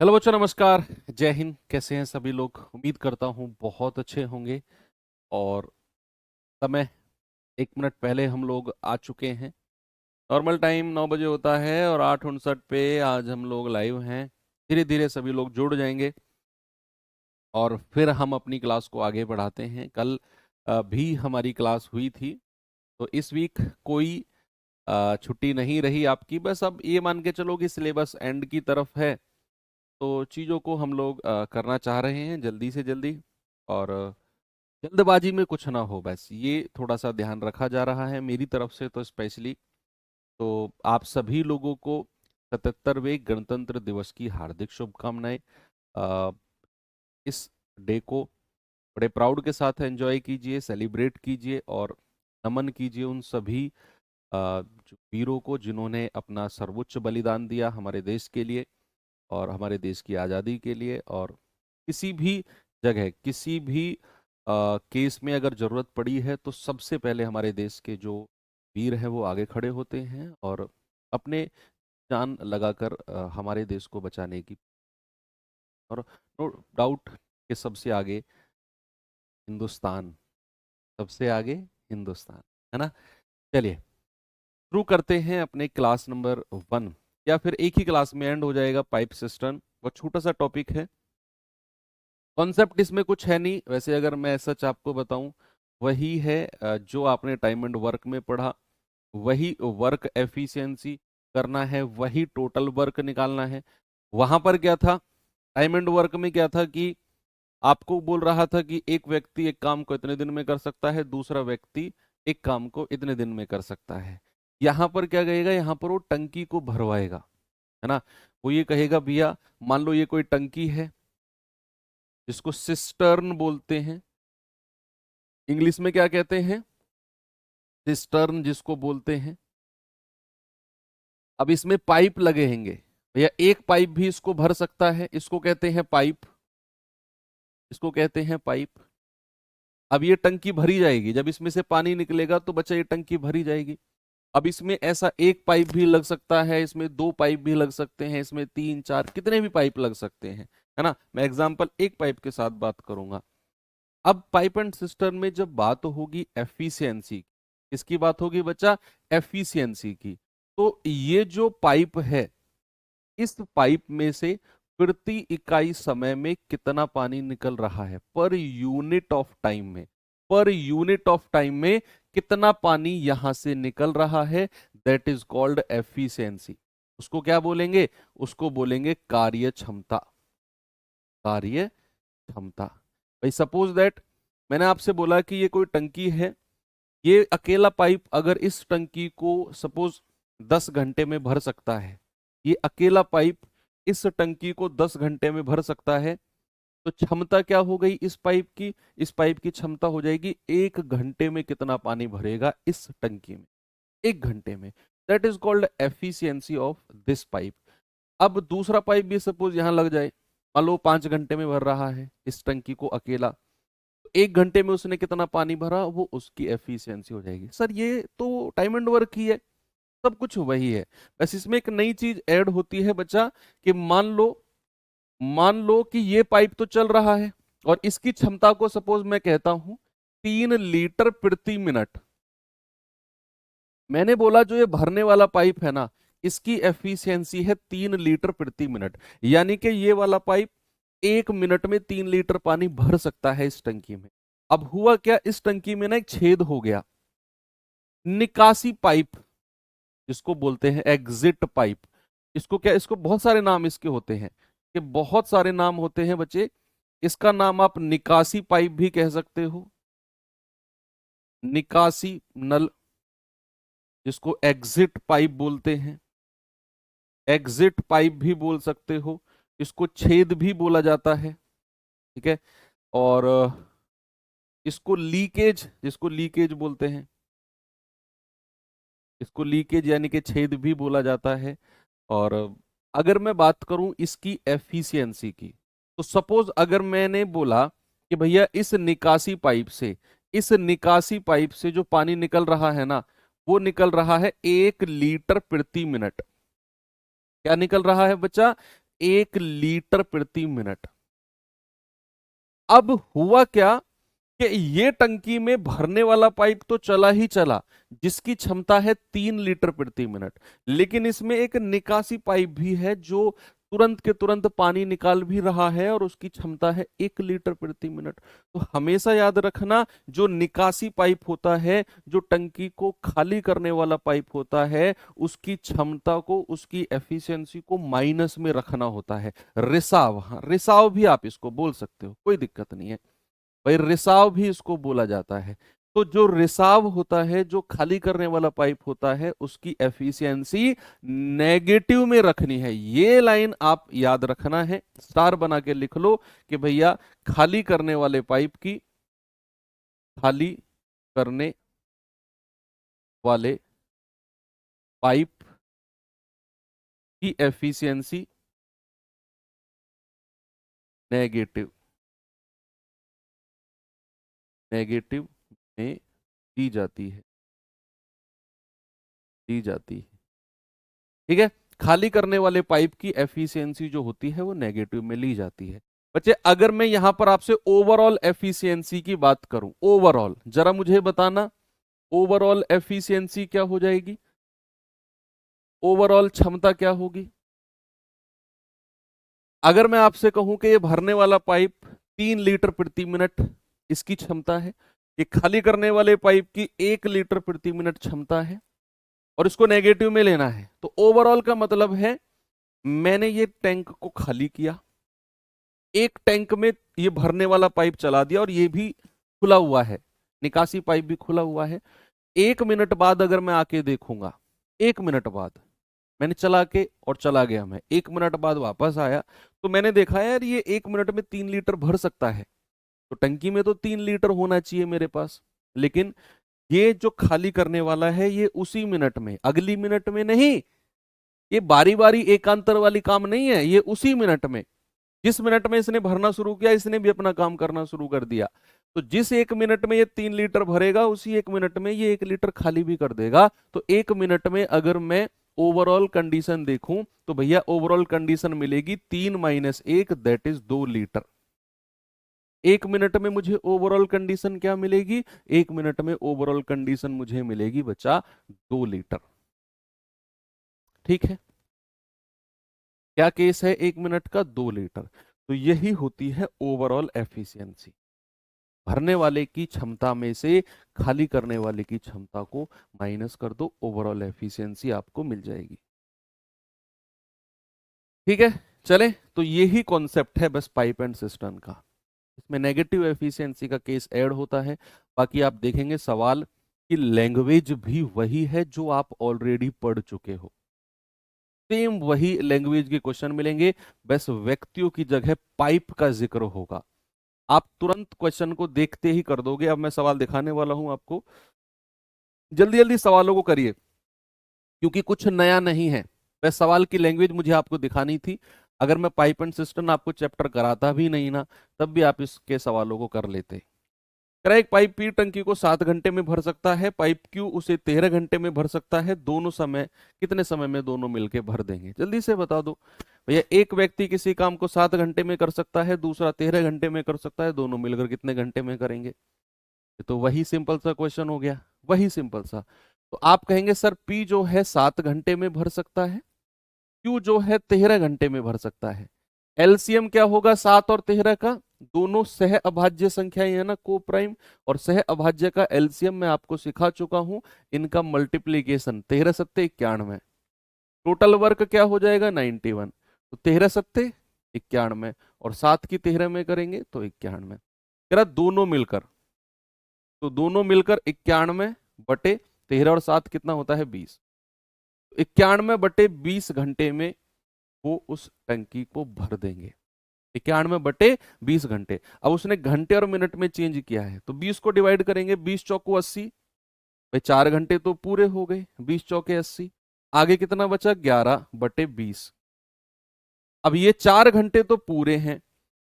Hello बच्चों, नमस्कार। जय हिंद। कैसे हैं सभी लोग? उम्मीद करता हूँ बहुत अच्छे होंगे। और समय 1 मिनट पहले हम लोग आ चुके हैं। नॉर्मल टाइम 9 बजे होता है और 8:59 पे आज हम लोग लाइव हैं। धीरे धीरे सभी लोग जुड़ जाएंगे और फिर हम अपनी क्लास को आगे बढ़ाते हैं। कल भी हमारी क्लास हुई थी, तो इस वीक कोई छुट्टी नहीं रही आपकी। बस अब ये मान के चलो कि सिलेबस एंड की तरफ है, तो चीज़ों को हम लोग करना चाह रहे हैं जल्दी से जल्दी। और जल्दबाजी में कुछ ना हो, बस ये थोड़ा सा ध्यान रखा जा रहा है मेरी तरफ से तो स्पेशली। तो आप सभी लोगों को 77वें गणतंत्र दिवस की हार्दिक शुभकामनाएं। अ, इस डे को बड़े प्राउड के साथ एंजॉय कीजिए, सेलिब्रेट कीजिए और नमन कीजिए उन सभी जो वीरों को जिन्होंने अपना सर्वोच्च बलिदान दिया हमारे देश के लिए और हमारे देश की आज़ादी के लिए। और किसी भी जगह, किसी भी केस में अगर जरूरत पड़ी है तो सबसे पहले हमारे देश के जो वीर हैं वो आगे खड़े होते हैं और अपने जान लगाकर हमारे देश को बचाने की। और नो डाउट कि सबसे आगे हिंदुस्तान, सबसे आगे हिंदुस्तान, है ना। चलिए शुरू करते हैं अपने क्लास नंबर 1, या फिर एक ही क्लास में एंड हो जाएगा पाइप सिस्टम। बहुत छोटा सा टॉपिक है, कॉन्सेप्ट इसमें कुछ है नहीं वैसे। अगर मैं सच आपको बताऊं, वही है जो आपने टाइम एंड वर्क में पढ़ा। वही वर्क एफिशिएंसी करना है, वही टोटल वर्क निकालना है। वहां पर क्या था, टाइम एंड वर्क में क्या था कि आपको बोल रहा था कि एक व्यक्ति एक काम को इतने दिन में कर सकता है, दूसरा व्यक्ति एक काम को इतने दिन में कर सकता है। यहाँ पर क्या कहेगा, यहाँ पर वो टंकी को भरवाएगा, है ना। वो ये कहेगा भैया, मान लो ये कोई टंकी है जिसको सिस्टर्न बोलते हैं। इंग्लिश में क्या कहते हैं? सिस्टर्न जिसको बोलते हैं। अब इसमें पाइप लगे हैंगे भैया, एक पाइप भी इसको भर सकता है, इसको कहते हैं पाइप, इसको कहते हैं पाइप। अब ये टंकी भरी जाएगी, जब इसमें से पानी निकलेगा तो बच्चा ये टंकी भरी जाएगी। अब इसमें ऐसा एक पाइप भी लग सकता है, इसमें दो पाइप भी लग सकते हैं, इसमें तीन चार कितने भी पाइप लग सकते हैं, है ना। मैं एग्जांपल एक पाइप के साथ बात करूंगा। अब पाइप एंड सिस्टम में जब बात होगी एफिशिएंसी, किसकी बात होगी बच्चा? एफिशिएंसी की। तो ये जो पाइप है, इस पाइप में से प्रति इकाई समय में कितना पानी निकल रहा है, पर यूनिट ऑफ टाइम में, पर यूनिट ऑफ टाइम में कितना पानी यहां से निकल रहा है, दैट इज कॉल्ड एफिशिएंसी। उसको क्या बोलेंगे? उसको बोलेंगे कार्य क्षमता, कार्य क्षमता। भाई सपोज दैट मैंने आपसे बोला कि ये कोई टंकी है, ये अकेला पाइप अगर इस टंकी को सपोज 10 घंटे में भर सकता है, ये अकेला पाइप इस टंकी को 10 घंटे में भर सकता है, तो क्षमता क्या हो गई इस पाइप की? इस पाइप की क्षमता हो जाएगी 1 घंटे में कितना पानी भरेगा इस टंकी में, 1 घंटे में। That is called efficiency of this pipe. अब दूसरा पाइप भी सपोज यहां लग जाए, मान लो 5 घंटे में भर रहा है इस टंकी को अकेला, 1 घंटे में उसने कितना पानी भरा, वो उसकी एफिशिएंसी हो जाएगी। सर ये तो टाइम एंड वर्क ही है, सब कुछ वही है। बस इसमें एक नई चीज ऐड होती है बच्चा, कि मान लो कि ये पाइप तो चल रहा है और इसकी क्षमता को सपोज मैं कहता हूं 3 लीटर प्रति मिनट। मैंने बोला जो ये भरने वाला पाइप है ना, इसकी एफिशिएंसी है 3 लीटर प्रति मिनट। यानी कि ये वाला पाइप 1 मिनट में 3 लीटर पानी भर सकता है इस टंकी में। अब हुआ क्या, इस टंकी में ना एक छेद हो गया, निकासी पाइप जिसको बोलते हैं, एग्जिट पाइप। इसको क्या, इसको बहुत सारे नाम इसके होते हैं, कि बहुत सारे नाम होते हैं बच्चे। इसका नाम आप निकासी पाइप भी कह सकते हो, निकासी नल, जिसको एग्जिट पाइप बोलते हैं, एग्जिट पाइप भी बोल सकते हो। इसको छेद भी बोला जाता है, ठीक है। और इसको लीकेज, जिसको लीकेज बोलते हैं, इसको लीकेज यानी कि छेद भी बोला जाता है। और अगर मैं बात करूं इसकी एफिशिएंसी की, तो सपोज अगर मैंने बोला कि भैया इस निकासी पाइप से, इस निकासी पाइप से जो पानी निकल रहा है ना, वो निकल रहा है 1 लीटर प्रति मिनट। क्या निकल रहा है बच्चा? 1 लीटर प्रति मिनट। अब हुआ क्या कि ये टंकी में भरने वाला पाइप तो चला ही चला, जिसकी क्षमता है 3 लीटर प्रति मिनट, लेकिन इसमें एक निकासी पाइप भी है जो तुरंत के तुरंत पानी निकाल भी रहा है और उसकी क्षमता है 1 लीटर प्रति मिनट। तो हमेशा याद रखना, जो निकासी पाइप होता है, जो टंकी को खाली करने वाला पाइप होता है, उसकी क्षमता को, उसकी एफिशिएंसी को माइनस में रखना होता है। रिसाव, हाँ रिसाव भी आप इसको बोल सकते हो, कोई दिक्कत नहीं है भाई, रिसाव भी इसको बोला जाता है। तो जो रिसाव होता है, जो खाली करने वाला पाइप होता है, उसकी एफिशिएंसी नेगेटिव में रखनी है। ये लाइन आप याद रखना है, स्टार बना के लिख लो कि भैया खाली करने वाले पाइप की, खाली करने वाले पाइप की एफिशिएंसी नेगेटिव, नेगेटिव में दी जाती है, दी जाती है। ठीक है, खाली करने वाले पाइप की एफिशिएंसी जो होती है वो नेगेटिव में ली जाती है। बच्चे अगर मैं यहां पर आपसे ओवरऑल एफिशिएंसी की बात करूं, ओवरऑल जरा मुझे बताना, ओवरऑल एफिशिएंसी क्या हो जाएगी, ओवरऑल क्षमता क्या होगी? अगर मैं आपसे कहूं कि ये भरने वाला पाइप 3 लीटर प्रति मिनट इसकी क्षमता है, ये खाली करने वाले पाइप की 1 लीटर प्रति मिनट क्षमता है, और इसको नेगेटिव में लेना है, तो ओवरऑल का मतलब है मैंने ये टैंक को खाली किया, एक टैंक में ये भरने वाला पाइप चला दिया और ये भी खुला हुआ है, निकासी पाइप भी खुला हुआ है। 1 मिनट बाद अगर मैं आके देखूंगा, 1 मिनट बाद मैंने चला के और चला गया, मैं 1 मिनट बाद वापस आया, तो मैंने देखा यार ये 1 मिनट में 3 लीटर भर सकता है, तो टंकी में तो 3 लीटर होना चाहिए मेरे पास। लेकिन ये जो खाली करने वाला है ये उसी मिनट में, अगली मिनट में नहीं, ये बारी बारी एकांतर वाली काम नहीं है, ये उसी मिनट में, जिस मिनट में इसने भरना शुरू किया इसने भी अपना काम करना शुरू कर दिया। तो जिस 1 मिनट में ये 3 लीटर भरेगा, उसी 1 मिनट में ये 1 लीटर खाली भी कर देगा। तो 1 मिनट में अगर मैं ओवरऑल कंडीशन देखूं तो भैया ओवरऑल कंडीशन मिलेगी 3 - 1 दैट इज 2 लीटर। 1 मिनट में मुझे ओवरऑल कंडीशन क्या मिलेगी? 1 मिनट में ओवरऑल कंडीशन मुझे मिलेगी बच्चा 2 लीटर। ठीक है, क्या केस है 1 मिनट का? 2 लीटर। तो यही होती है ओवरऑल एफिशिएंसी, भरने वाले की क्षमता में से खाली करने वाले की क्षमता को माइनस कर दो, ओवरऑल एफिशिएंसी आपको मिल जाएगी। ठीक है, चले, तो यही कॉन्सेप्ट है बस पाइप एंड सिस्टम का, इसमें नेगेटिव एफिशिएंसी का केस ऐड होता है। बाकी आप देखेंगे सवाल की लैंग्वेज भी वही है जो आप ऑलरेडी पढ़ चुके हो, सेम वही लैंग्वेज के क्वेश्चन मिलेंगे, बस व्यक्तियों की जगह पाइप का जिक्र होगा। आप तुरंत क्वेश्चन को देखते ही कर दोगे। अब मैं सवाल दिखाने वाला हूं आपको, जल्दी जल्दी सवालों को करिए क्योंकि कुछ नया नहीं है, बस सवाल की लैंग्वेज मुझे आपको दिखानी थी। अगर मैं पाइप एंड सिस्टम आपको चैप्टर कराता भी नहीं ना, तब भी आप इसके सवालों को कर लेते। कह रहा है एक पाइप पी टंकी को 7 घंटे में भर सकता है, पाइप क्यू उसे 13 घंटे में भर सकता है, दोनों समय कितने समय में दोनों मिलके भर देंगे? जल्दी से बता दो भैया, एक व्यक्ति किसी काम को 7 घंटे में कर सकता है, दूसरा 13 घंटे में कर सकता है, दोनों मिलकर कितने घंटे में करेंगे? ये तो वही सिंपल सा क्वेश्चन हो गया, वही सिंपल सा। तो आप कहेंगे सर पी जो है 7 घंटे में भर सकता है, क्यू जो है 13 घंटे में भर सकता है। एलसीएम क्या होगा 7 और 13 का? दोनों सह अभाज्य संख्याएं है ना, को प्राइम, और सह अभाज्य का एलसीएम मैं आपको सिखा चुका हूं, इनका मल्टीप्लीकेशन 13 × 7 = 91, टोटल वर्क क्या हो जाएगा 91, तो 13 × 7 = 91, और 7 की 13 में करेंगे तो 91। कह रहा दोनों मिलकर, तो दोनों मिलकर 91/13 और 7 कितना होता है 20, 91/20 घंटे में वो उस टंकी को भर देंगे। 91/20 घंटे। अब उसने घंटे और मिनट में चेंज किया है, तो 20 को डिवाइड करेंगे, 20 चौको 80, भाई 4 घंटे तो पूरे हो गए, 20 चौके 80, आगे कितना बचा 11/20। अब ये 4 घंटे तो पूरे हैं,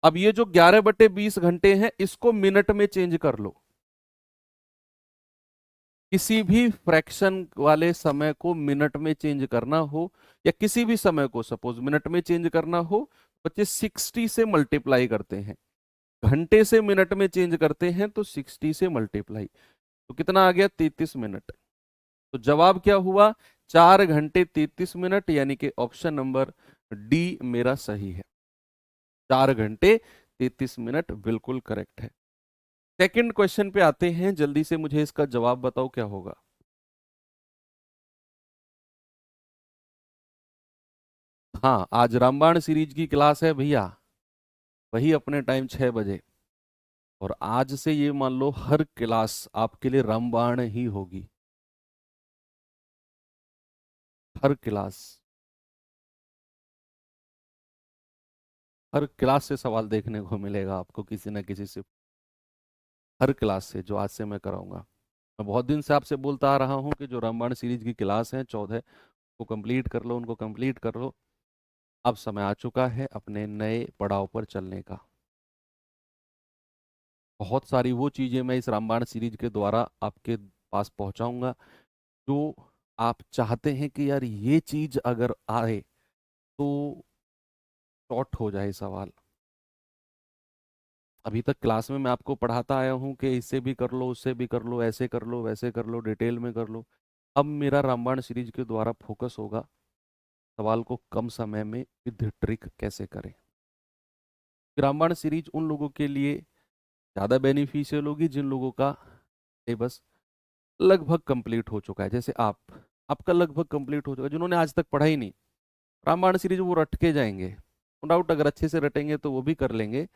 अब ये जो 11/20 घंटे हैं इसको मिनट में चेंज कर लो, किसी भी फ्रैक्शन वाले समय को मिनट में चेंज करना हो, या किसी भी समय को सपोज मिनट में चेंज करना हो, बच्चे 60 से मल्टीप्लाई करते हैं। घंटे से मिनट में चेंज करते हैं तो 60 से मल्टीप्लाई, तो कितना आ गया 33 मिनट। तो जवाब क्या हुआ, 4 घंटे 33 मिनट, यानी कि ऑप्शन नंबर डी मेरा सही है। 4 घंटे 33 मिनट बिल्कुल करेक्ट है। सेकंड क्वेश्चन पे आते हैं, जल्दी से मुझे इसका जवाब बताओ क्या होगा। हाँ, आज रामबाण सीरीज की क्लास है भैया, वही अपने टाइम 6 बजे। और आज से ये मान लो हर क्लास आपके लिए रामबाण ही होगी, हर क्लास। हर क्लास से सवाल देखने को मिलेगा आपको किसी ना किसी से, हर क्लास से जो आज से मैं कराऊंगा। मैं बहुत दिन से आपसे बोलता आ रहा हूँ कि जो रामबाण सीरीज की क्लास है 14 को कंप्लीट कर लो, उनको कंप्लीट कर लो। अब समय आ चुका है अपने नए पड़ाव पर चलने का। बहुत सारी वो चीजें मैं इस रामबाण सीरीज के द्वारा आपके पास पहुंचाऊंगा जो आप चाहते हैं कि यार ये चीज अगर आए तो शॉर्ट हो जाए सवाल। अभी तक क्लास में मैं आपको पढ़ाता आया हूँ कि इससे भी कर लो, उससे भी कर लो, ऐसे कर लो, वैसे कर लो, डिटेल में कर लो। अब मेरा रामबाण सीरीज के द्वारा फोकस होगा सवाल को कम समय में विद ट्रिक कैसे करें। रामबाण सीरीज उन लोगों के लिए ज़्यादा बेनिफिशियल होगी जिन लोगों का सिलेबस लगभग कंप्लीट हो चुका है। जैसे आपका लगभग कंप्लीट हो चुका है, जिन्होंने आज तक पढ़ा ही नहीं रामबाण सीरीज वो रट के जाएंगे, नो डाउट। अगर अच्छे से रटेंगे तो वो भी कर लेंगे।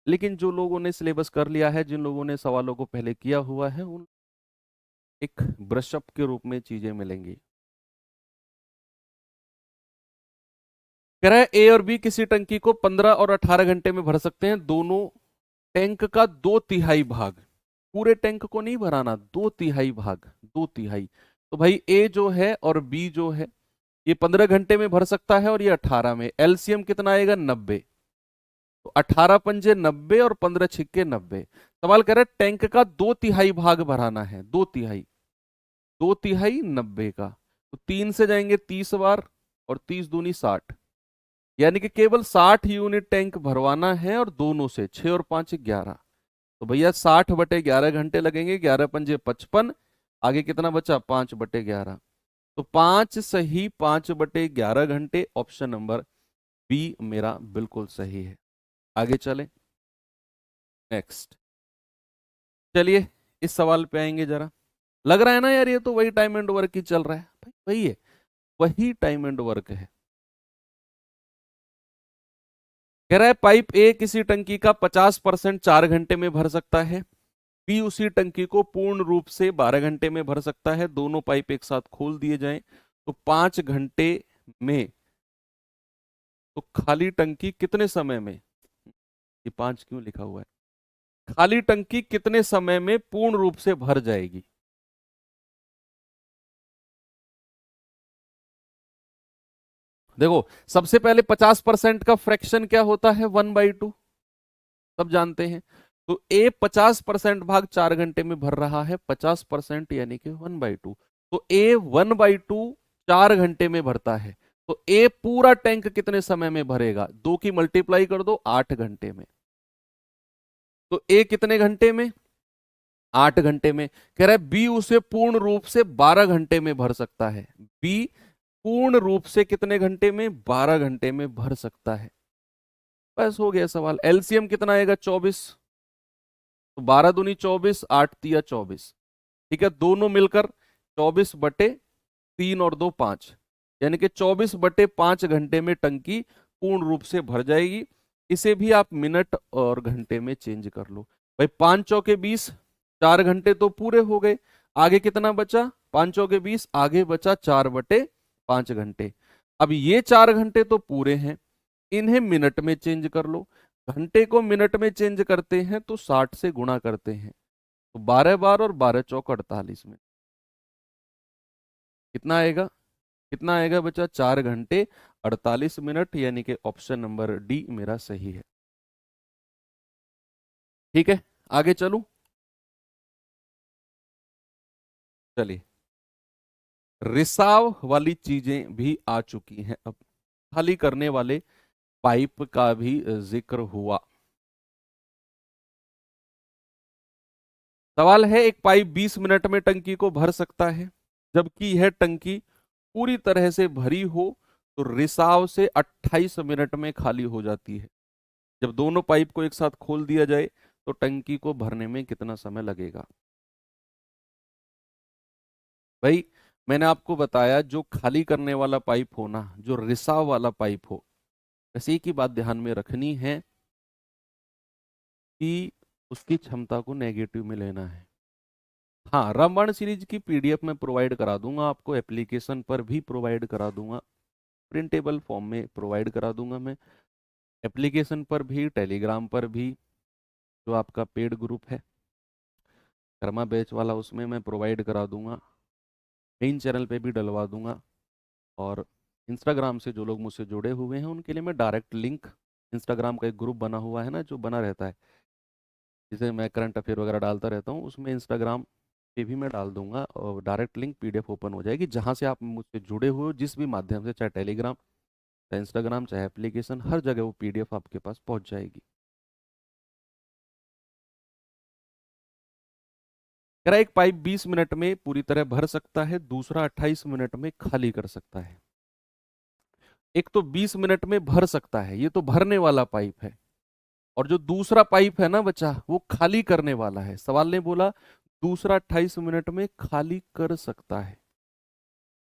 लेकिन जो लोगों ने सिलेबस कर लिया है, जिन लोगों ने सवालों को पहले किया हुआ है, उन एक ब्रशअप के रूप में चीजें मिलेंगी। कह रहा है ए और बी किसी टंकी को 15 और 18 घंटे में भर सकते हैं। दोनों टैंक का 2/3 भाग, पूरे टैंक को नहीं भराना, 2/3 भाग, 2/3। तो भाई ए जो है और बी जो है ये 15 घंटे में भर सकता है और ये 18 में। एलसीएम कितना आएगा 90। तो 18 पंजे 90 और 15 छिक्के 90। सवाल कर रहा है टैंक का 2/3 भाग भराना है, 2/3, 2/3 90 का। तो 3 से जाएंगे 30 बार और 30 दूनी 60, यानी कि केवल 60 यूनिट टैंक भरवाना है और दोनों से 6 और 5 11। तो भैया 60/11 घंटे लगेंगे, 11 पंजे 55। आगे कितना बचा 5/11। तो 5 सही 5/11 घंटे, ऑप्शन नंबर बी मेरा बिल्कुल सही है। आगे चले नेक्स्ट। चलिए इस सवाल पे आएंगे जरा। लग रहा है ना यार ये तो वही टाइम एंड वर्क ही चल रहा है भाई, वही है, वही टाइम एंड वर्क है। कह रहा है पाइप ए किसी टंकी का 50% 4 घंटे में भर सकता है। बी उसी टंकी को पूर्ण रूप से 12 घंटे में भर सकता है। दोनों पाइप एक साथ खोल दिए जाएं तो 5 घंटे में। तो खाली टंकी कितने समय में, ये 5 क्यों लिखा हुआ है, खाली टंकी कितने समय में पूर्ण रूप से भर जाएगी। देखो सबसे पहले 50% का फ्रैक्शन क्या होता है, 1/2, सब जानते हैं। तो ए 50% भाग 4 घंटे में भर रहा है, 50% यानी कि 1/2। तो ए 1/2 4 घंटे में भरता है। तो ए पूरा टैंक कितने समय में भरेगा, 2 की मल्टीप्लाई कर दो 8 घंटे में। तो ए कितने घंटे में, 8 घंटे में। कह रहा है बी उसे पूर्ण रूप से 12 घंटे में भर सकता है। बी पूर्ण रूप से कितने घंटे में, 12 घंटे में भर सकता है। बस हो गया सवाल। एलसीएम कितना आएगा 24। तो 12 दूनी 24, 8 तिया 24। ठीक है, दोनों मिलकर 24/3 और 2 5, यानी कि 24/5 घंटे में टंकी पूर्ण रूप से भर जाएगी। इसे भी आप मिनट और घंटे में चेंज कर लो। भाई 5 चौके 20, 4 घंटे तो पूरे हो गए। आगे कितना बचा, 5 चौके 20, आगे बचा 4/5 घंटे। अब ये 4 घंटे तो पूरे हैं, इन्हें मिनट में चेंज कर लो। घंटे को मिनट में चेंज करते हैं तो 60 से गुणा करते हैं। तो 12 बार और 12 चौक 48 में कितना आएगा, कितना आएगा बच्चा, 4 घंटे 48 मिनट, यानी कि ऑप्शन नंबर डी मेरा सही है। ठीक है, आगे चलूं। चलिए, रिसाव वाली चीजें भी आ चुकी हैं। अब खाली करने वाले पाइप का भी जिक्र हुआ। सवाल है, एक पाइप 20 मिनट में टंकी को भर सकता है, जबकि यह टंकी पूरी तरह से भरी हो तो रिसाव से 28 मिनट में खाली हो जाती है। जब दोनों पाइप को एक साथ खोल दिया जाए तो टंकी को भरने में कितना समय लगेगा? भाई, मैंने आपको बताया, जो खाली करने वाला पाइप हो ना, जो रिसाव वाला पाइप हो, बस एक ही बात ध्यान में रखनी है कि उसकी क्षमता को नेगेटिव में लेना है। हाँ, रामबाण सीरीज की पीडीएफ में प्रोवाइड करा दूंगा आपको, एप्लीकेशन पर भी प्रोवाइड करा दूंगा, प्रिंटेबल फॉर्म में प्रोवाइड करा दूंगा मैं, एप्लीकेशन पर भी, टेलीग्राम पर भी। जो आपका पेड ग्रुप है कर्मा बैच वाला, उसमें मैं प्रोवाइड करा दूंगा, मेन चैनल पे भी डलवा दूंगा। और इंस्टाग्राम से जो लोग मुझसे जुड़े हुए हैं उनके लिए मैं डायरेक्ट लिंक, इंस्टाग्राम का एक ग्रुप बना हुआ है ना, जो बना रहता है, जिसे मैं करंट अफेयर वगैरह डालता रहता हूँ, उसमें इंस्टाग्राम पे भी मैं डाल दूंगा और डायरेक्ट लिंक पीडीएफ ओपन हो जाएगी, जहाँ से आप मुझसे जुड़े हुए हो जिस भी माध्यम से, चाहे टेलीग्राम, चाहे इंस्टाग्राम, चाहे एप्लीकेशन, हर जगह वो पीडीएफ आपके पास पहुंच जाएगी। कह रहा है, एक पाइप 20 मिनट में पूरी तरह भर सकता है, दूसरा 28 मिनट में खाली कर सकता है। एक तो 20 मिनट में भर सकता है, ये तो भरने वाला पाइप है, और जो दूसरा पाइप है ना बच्चा, वो खाली करने वाला है। सवाल ने बोला दूसरा 28 मिनट में खाली कर सकता है,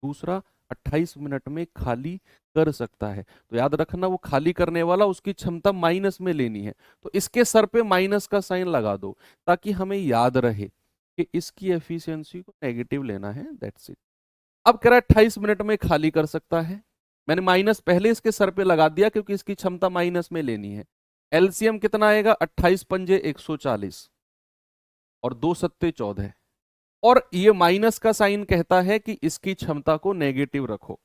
दूसरा 28 मिनट में खाली कर सकता है। तो याद रखना, वो खाली करने वाला, उसकी क्षमता माइनस में लेनी है, तो इसके सर पे माइनस का साइन लगा दो, ताकि हमें याद रहे कि इसकी एफिशिएंसी को नेगेटिव लेना है, दैट्स इट। अब कह रहा है 28 मिनट में खाली कर सकता है, मैंने माइनस पहले इसके सर पे लगा दिया क्योंकि इसकी क्षमता माइनस में लेनी है। एलसीएम कितना आएगा? 28 पंजे 140 और 2 सत्ते 14, और ये माइनस का साइन कहता है कि इसकी क्षमता को नेगेटिव रखो,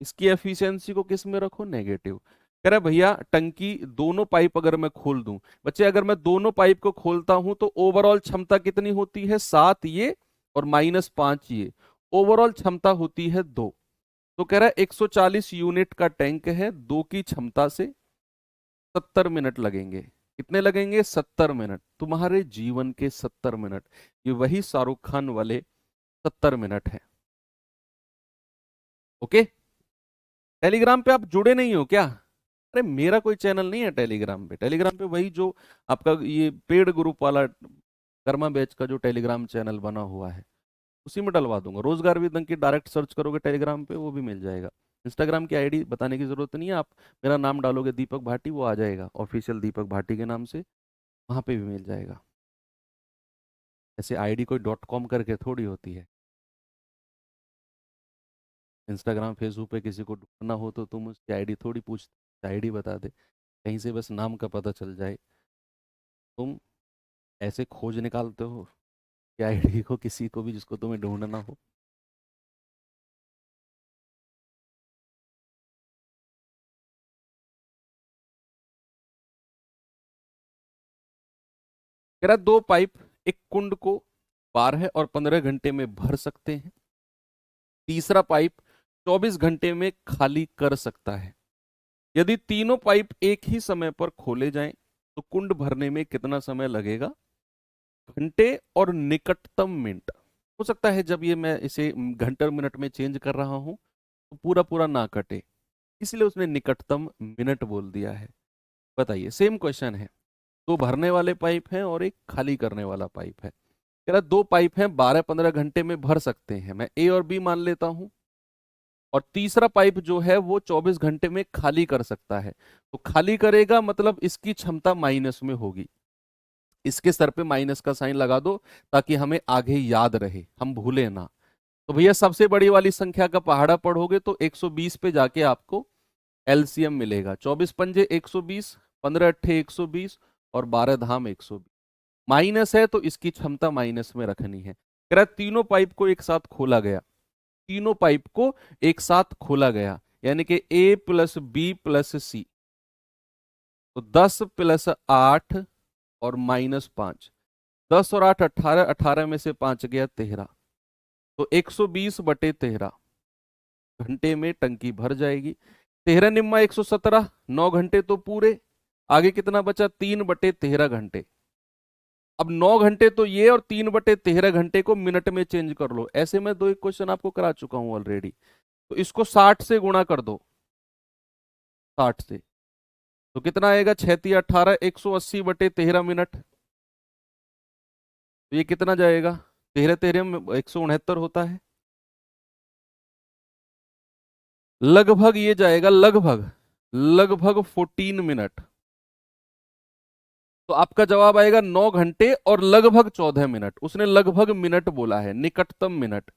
इसकी एफिशिएंसी को किस में रखो? नेगेटिव। कह रहा है भैया, टंकी दोनों पाइप अगर मैं खोल दूं, बच्चे अगर मैं दोनों पाइप को खोलता हूं तो ओवरऑल क्षमता कितनी होती है? 7 ये और -5 ये, ओवरऑल क्षमता होती है 2। तो कह रहा है 140 यूनिट का टैंक है, 2 की क्षमता से 70 मिनट लगेंगे। कितने लगेंगे? 70 मिनट, तुम्हारे जीवन के 70 मिनट। ये वही शाहरुख खान वाले 70 मिनट है। ओके, टेलीग्राम पे आप जुड़े नहीं हो क्या? अरे मेरा कोई चैनल नहीं है टेलीग्राम पे, टेलीग्राम पे वही जो आपका ये पेड ग्रुप वाला कर्मा बैच का जो टेलीग्राम चैनल बना हुआ है, उसी में डलवा दूंगा। रोजगार विदन की डायरेक्ट सर्च करोगे टेलीग्राम पे, वो भी मिल जाएगा। इंस्टाग्राम की आईडी बताने की जरूरत नहीं है, आप मेरा नाम डालोगे दीपक भाटी, वो आ जाएगा ऑफिशियल दीपक भाटी के नाम से, वहां पे भी मिल जाएगा। ऐसे आईडी कोई .com करके थोड़ी होती है। इंस्टाग्राम फेसबुक पे किसी को ढूंढना हो तो तुम उसकी आईडी थोड़ी पूछ, आईडी बता दे, कहीं से बस नाम का पता चल जाए। तुम ऐसे खोज निकालते हो कि आईडी को, किसी को भी जिसको तुम्हें ढूंढना हो। कह रहा 2 पाइप एक कुंड को 12 और 15 घंटे में भर सकते हैं, तीसरा पाइप 24 घंटे में खाली कर सकता है। यदि तीनों पाइप एक ही समय पर खोले जाएं तो कुंड भरने में कितना समय लगेगा? घंटे और निकटतम मिनट। हो सकता है जब ये मैं इसे घंटे और मिनट में चेंज कर रहा हूं तो पूरा पूरा ना कटे, इसलिए उसने निकटतम मिनट बोल दिया है। बताइए, सेम क्वेश्चन है, 2 भरने वाले पाइप हैं और एक खाली करने वाला पाइप है। कह रहा 2 पाइप हैं, 12-15 घंटे में भर सकते हैं, मैं ए और बी मान लेता हूं, और तीसरा पाइप जो है वो 24 घंटे में खाली कर सकता है। तो खाली करेगा मतलब इसकी क्षमता माइनस में होगी, इसके सर पे माइनस का साइन लगा दो ताकि हमें आगे याद रहे, हम भूले ना। तो भैया सबसे बड़ी वाली संख्या का पहाड़ा पढ़ोगे तो 120 पे जाके आपको एलसीएम मिलेगा। 24 पंजे 120, 15 अट्ठे 120 और 12 धाम 120। माइनस है तो इसकी क्षमता माइनस में रखनी है। कह रहा है तीनों पाइप को एक साथ खोला गया, तीनों पाइप को एक साथ खोला गया, यानी कि ए प्लस बी प्लस सी, तो 10 प्लस 8 और -5, 10 और 8 18, 18 में से 5 गया 13, तो 120/13 घंटे में टंकी भर जाएगी। 13 निम्मा 117, 9 घंटे तो पूरे। आगे कितना बचा? 3/13 घंटे। अब 9 घंटे तो ये और 3/13 घंटे को मिनट में चेंज कर लो। ऐसे मैं दो एक क्वेश्चन आपको करा चुका हूं ऑलरेडी। तो इसको 60 से गुणा कर दो, 60 से, तो कितना आएगा? 6×18 180/13 मिनट। तो ये कितना जाएगा? 13×13 में 169 होता है। लगभग ये जाएगा, लगभग लगभग 14 मिनट। तो आपका जवाब आएगा 9 घंटे और लगभग 14 मिनट। उसने लगभग मिनट बोला है, निकटतम मिनट।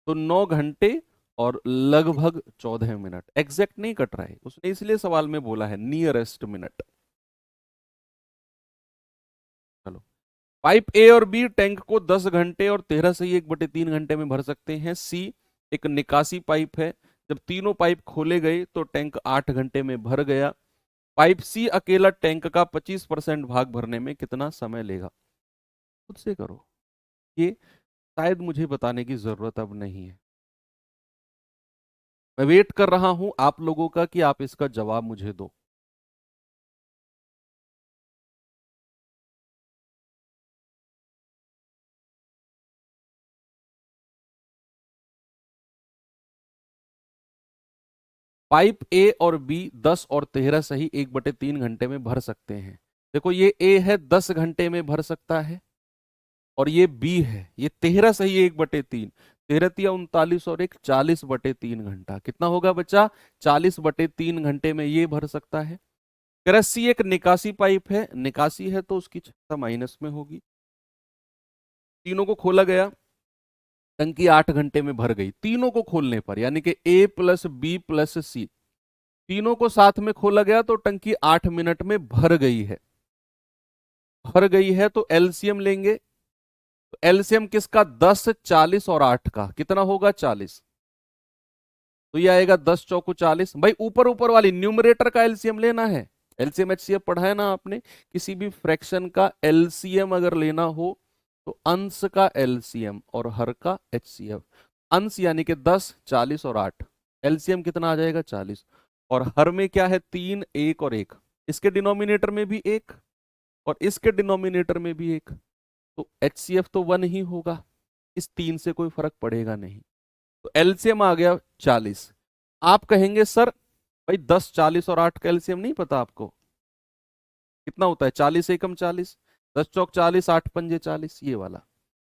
तो 9 घंटे और लगभग 14 मिनट, एग्जैक्ट नहीं कट रहा है, उसने इसलिए सवाल में बोला है नियरेस्ट मिनट। चलो, पाइप ए और बी टैंक को 10 घंटे और 13 से 1/3 घंटे में भर सकते हैं। सी एक निकासी पाइप है, जब तीनों पाइप खोले गए तो टैंक 8 घंटे में भर गया। पाइप सी अकेला टैंक का 25% भाग भरने में कितना समय लेगा? खुद से करो, ये शायद मुझे बताने की जरूरत अब नहीं है। मैं वेट कर रहा हूं आप लोगों का कि आप इसका जवाब मुझे दो। पाइप ए और बी 10 और 13 सही 1/3 घंटे में भर सकते हैं। देखो, ये ए है 10 घंटे में भर सकता है, और ये बी है ये 13 सही 1/3। 13×3 = 39 और 40/3 घंटा। कितना होगा बच्चा? 40/3 घंटे में ये भर सकता है। कह रहा सी एक निकासी पाइप है, निकासी है तो उसकी क्षमता माइनस में होगी। तीनों को खोला गया, टंकी 8 घंटे में भर गई तीनों को खोलने पर, यानी कि ए प्लस बी प्लस सी, तीनों को साथ में खोला गया तो टंकी 8 मिनट में भर गई है। भर गई है तो एलसीएम लेंगे। तो एलसीएम किसका? 10, 40 और 8 का। कितना होगा? 40। तो ये आएगा 10 चौको 40। भाई ऊपर ऊपर वाली न्यूमरेटर का एलसीएम लेना है। एलसीएम एचसीएफ पढ़ा है ना आपने? किसी भी फ्रैक्शन का एलसीएम अगर लेना हो तो अंश का एलसीएम और हर का एचसीएफ। अंश यानी कि 10, 40 और 8, एलसीएम कितना आ जाएगा? 40। और हर में क्या है? 3, 1 और 1। इसके डिनोमिनेटर में भी 1 और इसके डिनोमिनेटर में भी 1। तो एचसीएफ तो 1 ही होगा, इस 3 से कोई फर्क पड़ेगा नहीं। तो एलसीएम आ गया 40। आप कहेंगे सर भाई 10, 40 और 8 का एलसीएम नहीं पता आपको? कितना होता है? 40 एकम 40, 10 चौक 40, 8 पंजे 40, ये वाला।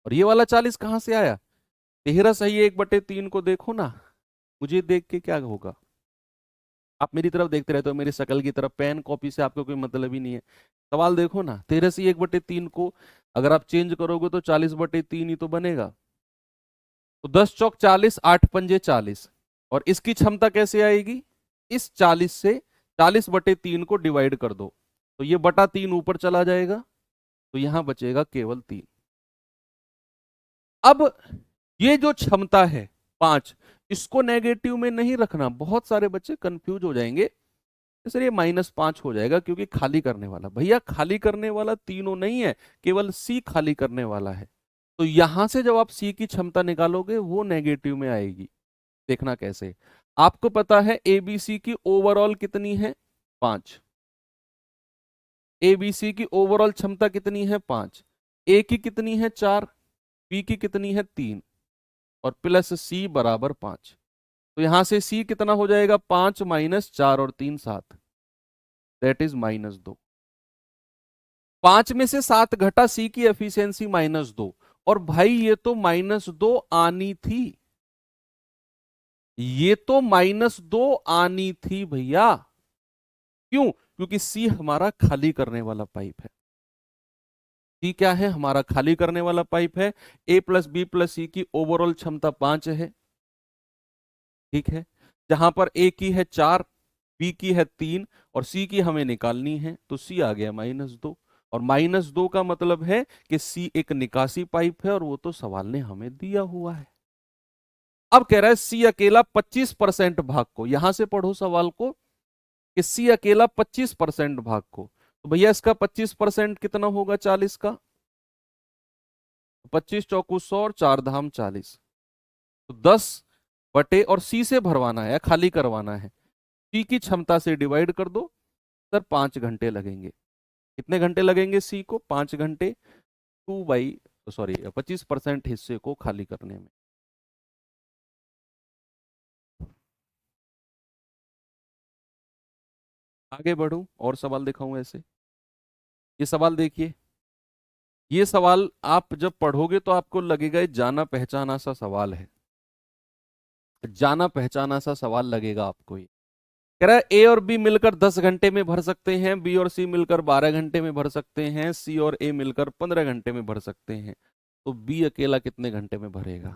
और ये वाला 40 कहां से आया? 13 सही 1/3 को देखो ना, मुझे देख के क्या होगा? आप मेरी तरफ देखते रहते हो, मेरी शक्ल की तरफ। पेन कॉपी से आपको कोई मतलब ही नहीं है। सवाल देखो ना, 13 से 1/3 को अगर आप चेंज करोगे तो 40/3 ही तो बनेगा। तो 10 चौक 40, 8 पंजे 40। और इसकी क्षमता कैसे आएगी? इस 40 से 40/3 को डिवाइड कर दो, तो ये बटा 3 ऊपर चला जाएगा, तो यहां बचेगा केवल 3। अब ये जो क्षमता है 5, इसको नेगेटिव में नहीं रखना। बहुत सारे बच्चे कंफ्यूज हो जाएंगे, सर ये -5 हो जाएगा क्योंकि खाली करने वाला। भैया खाली करने वाला तीनों नहीं है, केवल सी खाली करने वाला है। तो यहां से जब आप सी की क्षमता निकालोगे वो नेगेटिव में आएगी। देखना कैसे। आपको पता है एबीसी की ओवरऑल कितनी है? 5। एबीसी की ओवरऑल क्षमता कितनी है? 5। ए की कितनी है? 4। बी की कितनी है? 3। और प्लस सी बराबर 5। तो यहां से सी कितना हो जाएगा? 5 - 4 और 3 7, दैट इज -2। 5 में से 7 घटा, सी की एफिशिएंसी -2। और भाई ये तो -2 आनी थी, ये तो -2 आनी थी भैया। क्यों? क्योंकि सी हमारा खाली करने वाला पाइप है। सी क्या है? हमारा खाली करने वाला पाइप है। ए प्लस बी प्लस सी की ओवरऑल क्षमता 5 है, ठीक है। जहां पर ए की है 4, बी की है 3 और सी की हमें निकालनी है, तो सी आ गया -2। और -2 का मतलब है कि सी एक निकासी पाइप है, और वो तो सवाल ने हमें दिया हुआ है। अब कह रहा है सी अकेला 25% भाग को, यहां से पढ़ो सवाल को, कि सी अकेला 25% भाग को। तो भैया इसका 25% कितना होगा 40 का? 25 चौकू 100 और 4 धाम 40। तो 10 और सी से भरवाना है या खाली करवाना है, सी की क्षमता से डिवाइड कर दो, सर 5 घंटे लगेंगे। कितने घंटे लगेंगे सी को? 5 घंटे। 25% हिस्से को खाली करने में। आगे बढ़ूं और सवाल दिखाऊं ऐसे? ये सवाल देखिए, ये सवाल आप जब पढ़ोगे तो आपको लगेगा ये जाना पहचाना सा सवाल है, जाना पहचाना सा सवाल लगेगा आपको ये। कह रहा है ए और बी मिलकर 10 घंटे में भर सकते हैं, बी और सी मिलकर 12 घंटे में भर सकते हैं, सी और ए मिलकर 15 घंटे में भर सकते हैं, तो बी अकेला कितने घंटे में भरेगा?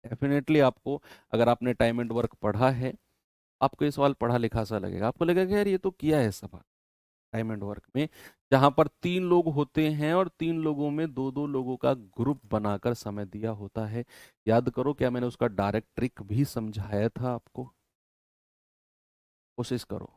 डेफिनेटली आपको, अगर आपने टाइम एंड वर्क पढ़ा है, आपको ये सवाल पढ़ा लिखा सा लगेगा, आपको लगेगा यार ये तो किया है सवाल टाइम एंड वर्क में, जहां पर 3 लोग होते हैं और 3 लोगों में 2-2 लोगों का ग्रुप बनाकर समय दिया होता है। याद करो, क्या मैंने उसका डायरेक्ट ट्रिक भी समझाया था आपको? कोशिश करो।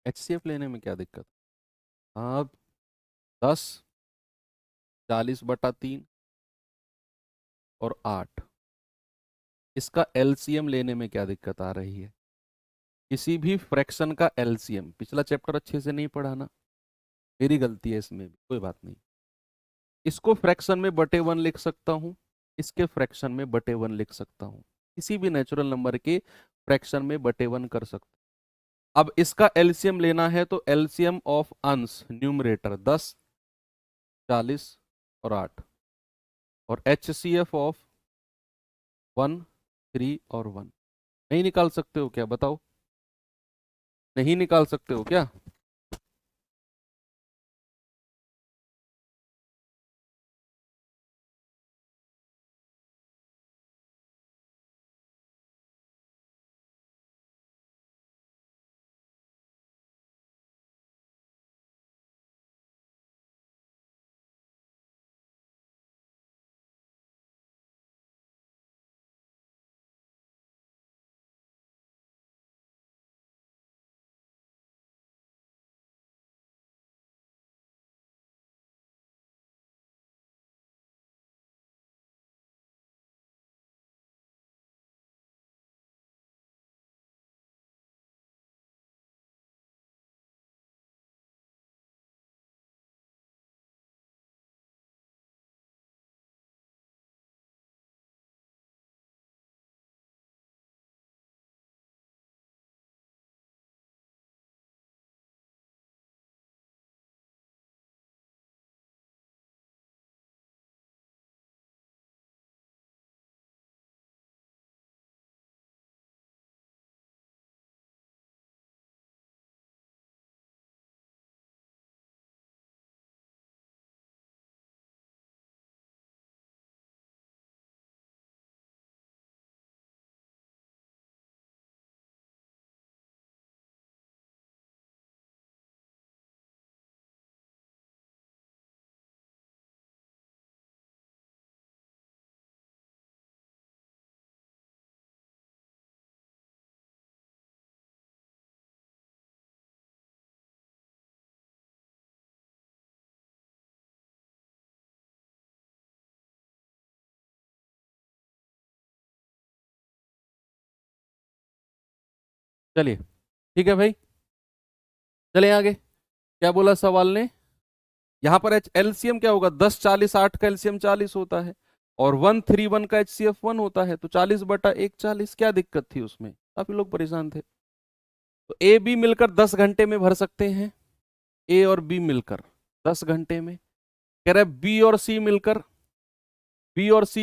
HCF लेने में क्या दिक्कत? हाँ, 10, 40/3 और 8, इसका एलसीएम लेने में क्या दिक्कत आ रही है? किसी भी फ्रैक्शन का एलसीएम, पिछला चैप्टर अच्छे से नहीं पढ़ा ना, मेरी गलती है इसमें भी, कोई बात नहीं। इसको फ्रैक्शन में बटे 1 लिख सकता हूँ, इसके फ्रैक्शन में बटे 1 लिख सकता हूँ, किसी भी नेचुरल नंबर के फ्रैक्शन में बटे 1 कर सकता हूँ। अब इसका एलसीएम लेना है तो एलसीएम ऑफ अंश न्यूमरेटर 10, 40 और 8, और HCF ऑफ 1, 3 और 1। नहीं निकाल सकते हो क्या? बताओ, नहीं निकाल सकते हो क्या? चलिए, ठीक है भाई, चले आगे। क्या बोला सवाल ने? यहां पर एलसीएम क्या होगा? 10, 40, 8 का एलसीएम 40 होता है, और 131 का HCF 1 होता है, तो 40/1 40। क्या दिक्कत थी उसमें? काफी लोग परेशान थे। तो ए बी मिलकर 10 घंटे में भर सकते हैं, ए और बी मिलकर 10 घंटे में। कह रहा है बी और सी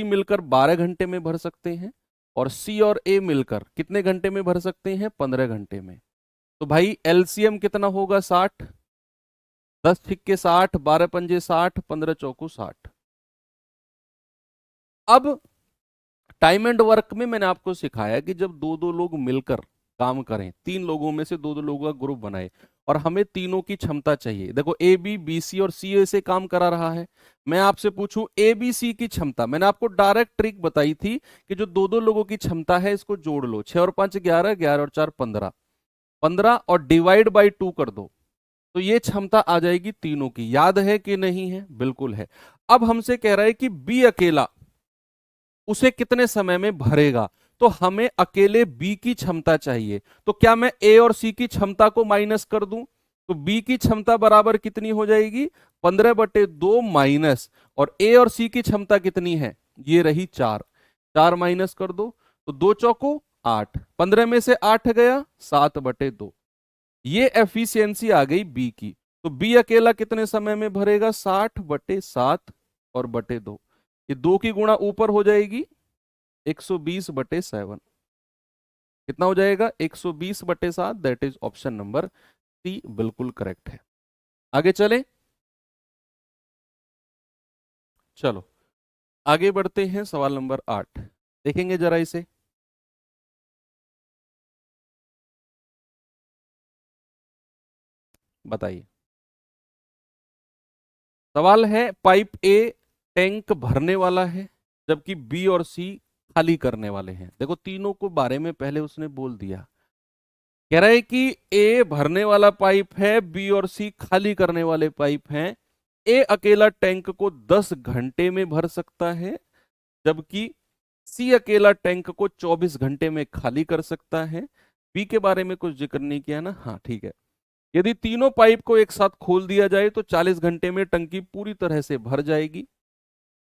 मिलकर 12 घंटे में भर सकते हैं, और सी और ए मिलकर कितने घंटे में भर सकते हैं? 15 घंटे में। तो भाई एलसीएम कितना होगा? 60। 10 छिक्के 60, 12 पंजे 60, 15 चौको 60। अब टाइम एंड वर्क में मैंने आपको सिखाया कि जब 2-2 लोग मिलकर काम करें, 3 लोगों में से 2-2 लोगों का ग्रुप बनाए, और हमें तीनों की क्षमता चाहिए। देखो ए बी, बी सी और सी ए से काम करा रहा है। मैं आपसे पूछूं ए बी सी की क्षमता, मैंने आपको डायरेक्ट ट्रिक बताई थी कि जो दो दो लोगों की क्षमता है इसको जोड़ लो, 6 और 5 11, 11 और 4 15, 15 और डिवाइड बाई 2 कर दो, तो ये क्षमता आ जाएगी तीनों की। याद है कि नहीं है? बिल्कुल है। अब हमसे कह रहा है कि बी अकेला उसे कितने समय में भरेगा, तो हमें अकेले बी की क्षमता चाहिए। तो क्या मैं ए और सी की क्षमता को माइनस कर दूं, तो बी की क्षमता बराबर कितनी हो जाएगी? 15/2 माइनस, और ए और सी की क्षमता कितनी है? ये रही 4, 4 माइनस कर दो, तो 2 चौको 8, 15 में से 8 गया 7/2। ये एफिशिएंसी आ गई बी की। तो बी अकेला कितने समय में भरेगा? 60/7 और बटे 2, ये 2 की गुणा ऊपर हो जाएगी 120/7। कितना हो जाएगा? 120/7। That is option number C, बिल्कुल करेक्ट है। आगे चले, चलो आगे बढ़ते हैं। सवाल नंबर 8 देखेंगे जरा इसे। बताइए। सवाल है पाइप ए टैंक भरने वाला है जबकि बी और सी खाली करने वाले हैं। देखो तीनों को बारे में पहले उसने बोल दिया। कह रहा है कि ए भरने वाला पाइप है, बी और सी खाली करने वाले पाइप हैं। ए अकेला टैंक को 10 घंटे में भर सकता है जबकि सी अकेला टैंक को 24 घंटे में खाली कर सकता है। बी के बारे में कुछ जिक्र नहीं किया ना? हाँ ठीक है। यदि तीनों पाइप को एक साथ खोल दिया जाए तो 40 घंटे में टंकी पूरी तरह से भर जाएगी।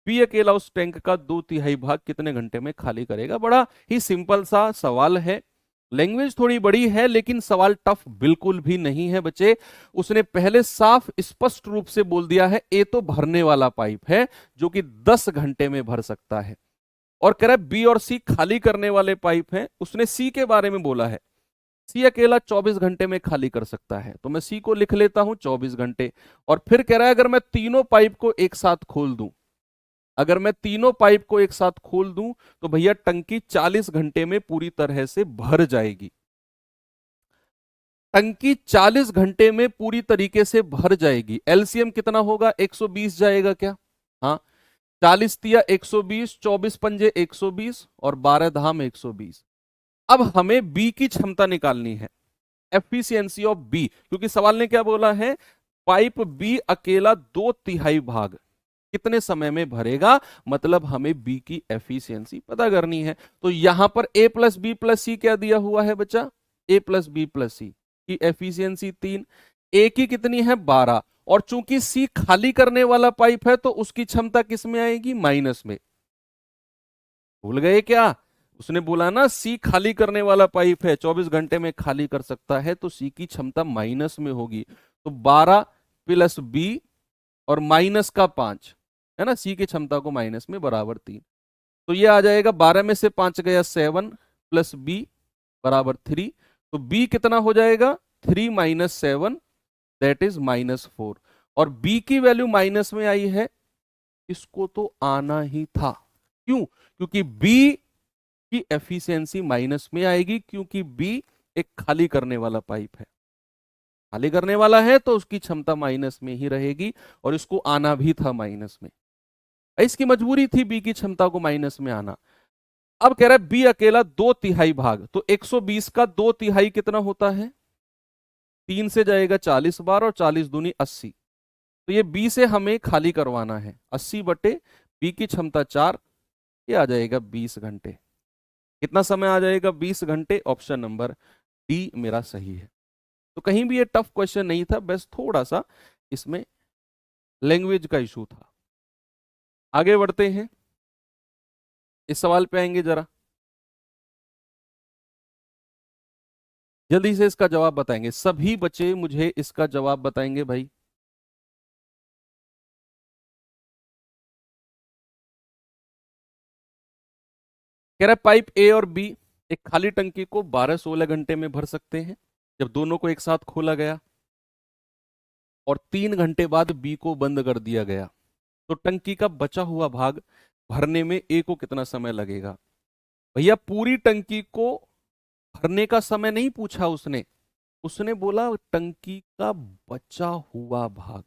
बी अकेला उस टैंक का 2/3 भाग कितने घंटे में खाली करेगा? बड़ा ही सिंपल सा सवाल है। लैंग्वेज थोड़ी बड़ी है लेकिन सवाल टफ बिल्कुल भी नहीं है बच्चे। उसने पहले साफ स्पष्ट रूप से बोल दिया है ए तो भरने वाला पाइप है जो कि 10 घंटे में भर सकता है, और कह रहा है बी और सी खाली करने वाले पाइप हैं। उसने सी के बारे में बोला है, सी अकेला 24 घंटे में खाली कर सकता है, तो मैं सी को लिख लेता हूं 24 घंटे। और फिर कह रहा है अगर मैं तीनों पाइप को एक साथ खोल दूं, अगर मैं तीनों पाइप को एक साथ खोल दूं तो भैया टंकी 40 घंटे में पूरी तरह से भर जाएगी। टंकी 40 घंटे में पूरी तरीके से भर जाएगी। एलसीएम कितना होगा? 120 जाएगा क्या? हाँ, 40 तिया 120, 24 पंजे 120 और 12 धाम 120। अब हमें बी की क्षमता निकालनी है, एफिशिएंसी ऑफ बी, क्योंकि सवाल ने क्या बोला है? पाइप बी अकेला 2/3 भाग कितने समय में भरेगा, मतलब हमें बी की एफिशिएंसी पता करनी है। तो यहां पर ए प्लस बी प्लस सी क्या दिया हुआ है बच्चा? ए प्लस बी प्लस सी की एफिशिएंसी 3, ए की कितनी है? 12, और चूंकि सी खाली करने वाला पाइप है तो उसकी क्षमता किस में आएगी? माइनस में। भूल गए क्या? उसने बोला ना सी खाली करने वाला पाइप है, 24 घंटे में खाली कर सकता है, तो सी की क्षमता माइनस में होगी। तो 12 प्लस बी और माइनस का 5 है ना, सी की क्षमता को माइनस में बराबर 3। तो ये आ जाएगा 12 में से 5 गया 7 प्लस बी बराबर 3। तो बी कितना हो जाएगा? 3 माइनस 7 दैट इज -4। और बी की वैल्यू माइनस में आई है, इसको तो आना ही था। क्यों? क्योंकि बी की एफिशिएंसी माइनस में आएगी, क्योंकि बी एक खाली करने वाला पाइप है। खाली करने वाला है तो उसकी क्षमता माइनस में ही रहेगी, और इसको आना भी था माइनस में। इसकी मजबूरी थी बी की क्षमता को माइनस में आना। अब कह रहा है बी अकेला 2/3 भाग, तो 120 का 2/3 कितना होता है? 3 से जाएगा 40 बार और 40 दूनी 80। तो ये बी से हमें खाली करवाना है। 80/, बी की क्षमता 4, ये आ जाएगा 20 घंटे। कितना समय आ जाएगा? 20 घंटे। ऑप्शन नंबर डी मेरा सही है। तो कहीं भी ये टफ क्वेश्चन नहीं था, बस थोड़ा सा इसमें लैंग्वेज का इशू था। आगे बढ़ते हैं, इस सवाल पे आएंगे जरा। जल्दी से इसका जवाब बताएंगे सभी बच्चे, मुझे इसका जवाब बताएंगे भाई। कह रहा है पाइप ए और बी एक खाली टंकी को 12-16 घंटे में भर सकते हैं जब दोनों को एक साथ खोला गया, और 3 घंटे बाद बी को बंद कर दिया गया। तो टंकी का बचा हुआ भाग भरने में ए को कितना समय लगेगा? भैया पूरी टंकी को भरने का समय नहीं पूछा उसने, उसने बोला टंकी का बचा हुआ भाग।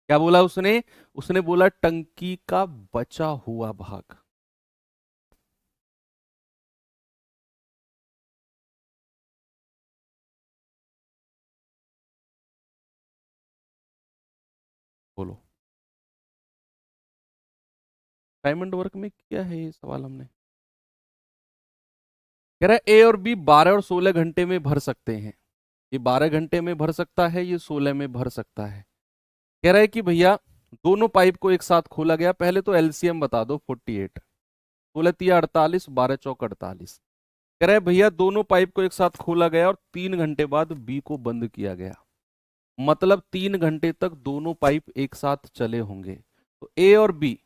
क्या बोला उसने? उसने बोला टंकी का बचा हुआ भाग। बोलो। डायमंड वर्क में किया है ये सवाल हमने। कह रहा है ए और बी 12 और 16 घंटे में भर सकते हैं। ये 12 घंटे में भर सकता है, ये 16 में भर सकता है। कह रहा है कि भैया दोनों पाइप को एक साथ खोला गया। पहले तो एलसीएम बता दो 48, 16 तिया 48, 12 चौक 48। कह रहा है भैया दोनों पाइप को एक साथ खोला गया और 3 घंटे बाद बी को बंद किया गया। मतलब 3 घंटे तक दोनों पाइप एक साथ चले होंगे। तो ए और बी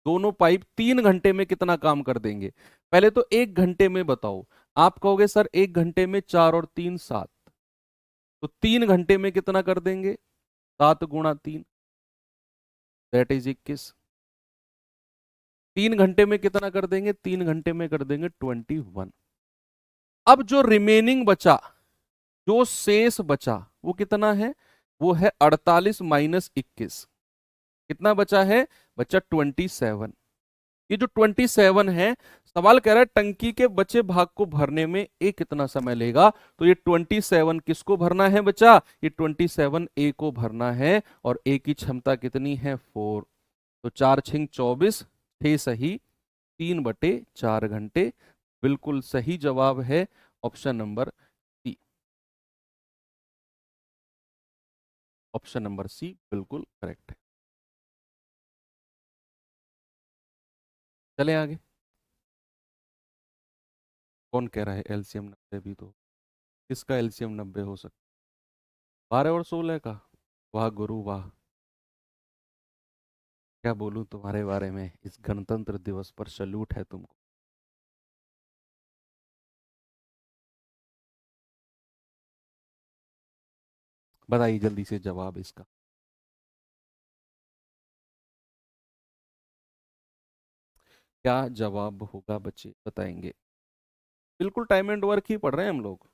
दोनों पाइप 3 घंटे में कितना काम कर देंगे? पहले तो 1 घंटे में बताओ। आप कहोगे सर 1 घंटे में 4 और 3 7, तो 3 घंटे में कितना कर देंगे? 7 × 3 दैट इज 21। 3 घंटे में कितना कर देंगे? 3 घंटे में कर देंगे 21। अब जो रिमेनिंग बचा, जो शेष बचा वो कितना है? वो है 48 माइनस 21। कितना बचा है? बचा 27। ये जो 27 है, सवाल कह रहा है टंकी के बचे भाग को भरने में ए कितना समय लेगा। तो ये 27 किसको भरना है बच्चा? ये 27 ए को भरना है। और ए की क्षमता कितनी है? 4। तो 4 छिंग 24, 6 सही, 3/4 घंटे। बिल्कुल सही जवाब है option number C. Option number C बिल्कुल करेक्ट है। चले आगे। कौन कह रहा है एलसीएम 90? भी तो किसका एलसीएम 90 हो सकता? 12 और 16 का? वाह गुरु वाह। क्या बोलूं तुम्हारे बारे में, इस गणतंत्र दिवस पर सल्यूट है तुमको। बताइए जल्दी से जवाब इसका। क्या जवाब होगा बच्चे, बताएंगे? बिल्कुल टाइम एंड वर्क ही पढ़ रहे हैं हम लोग।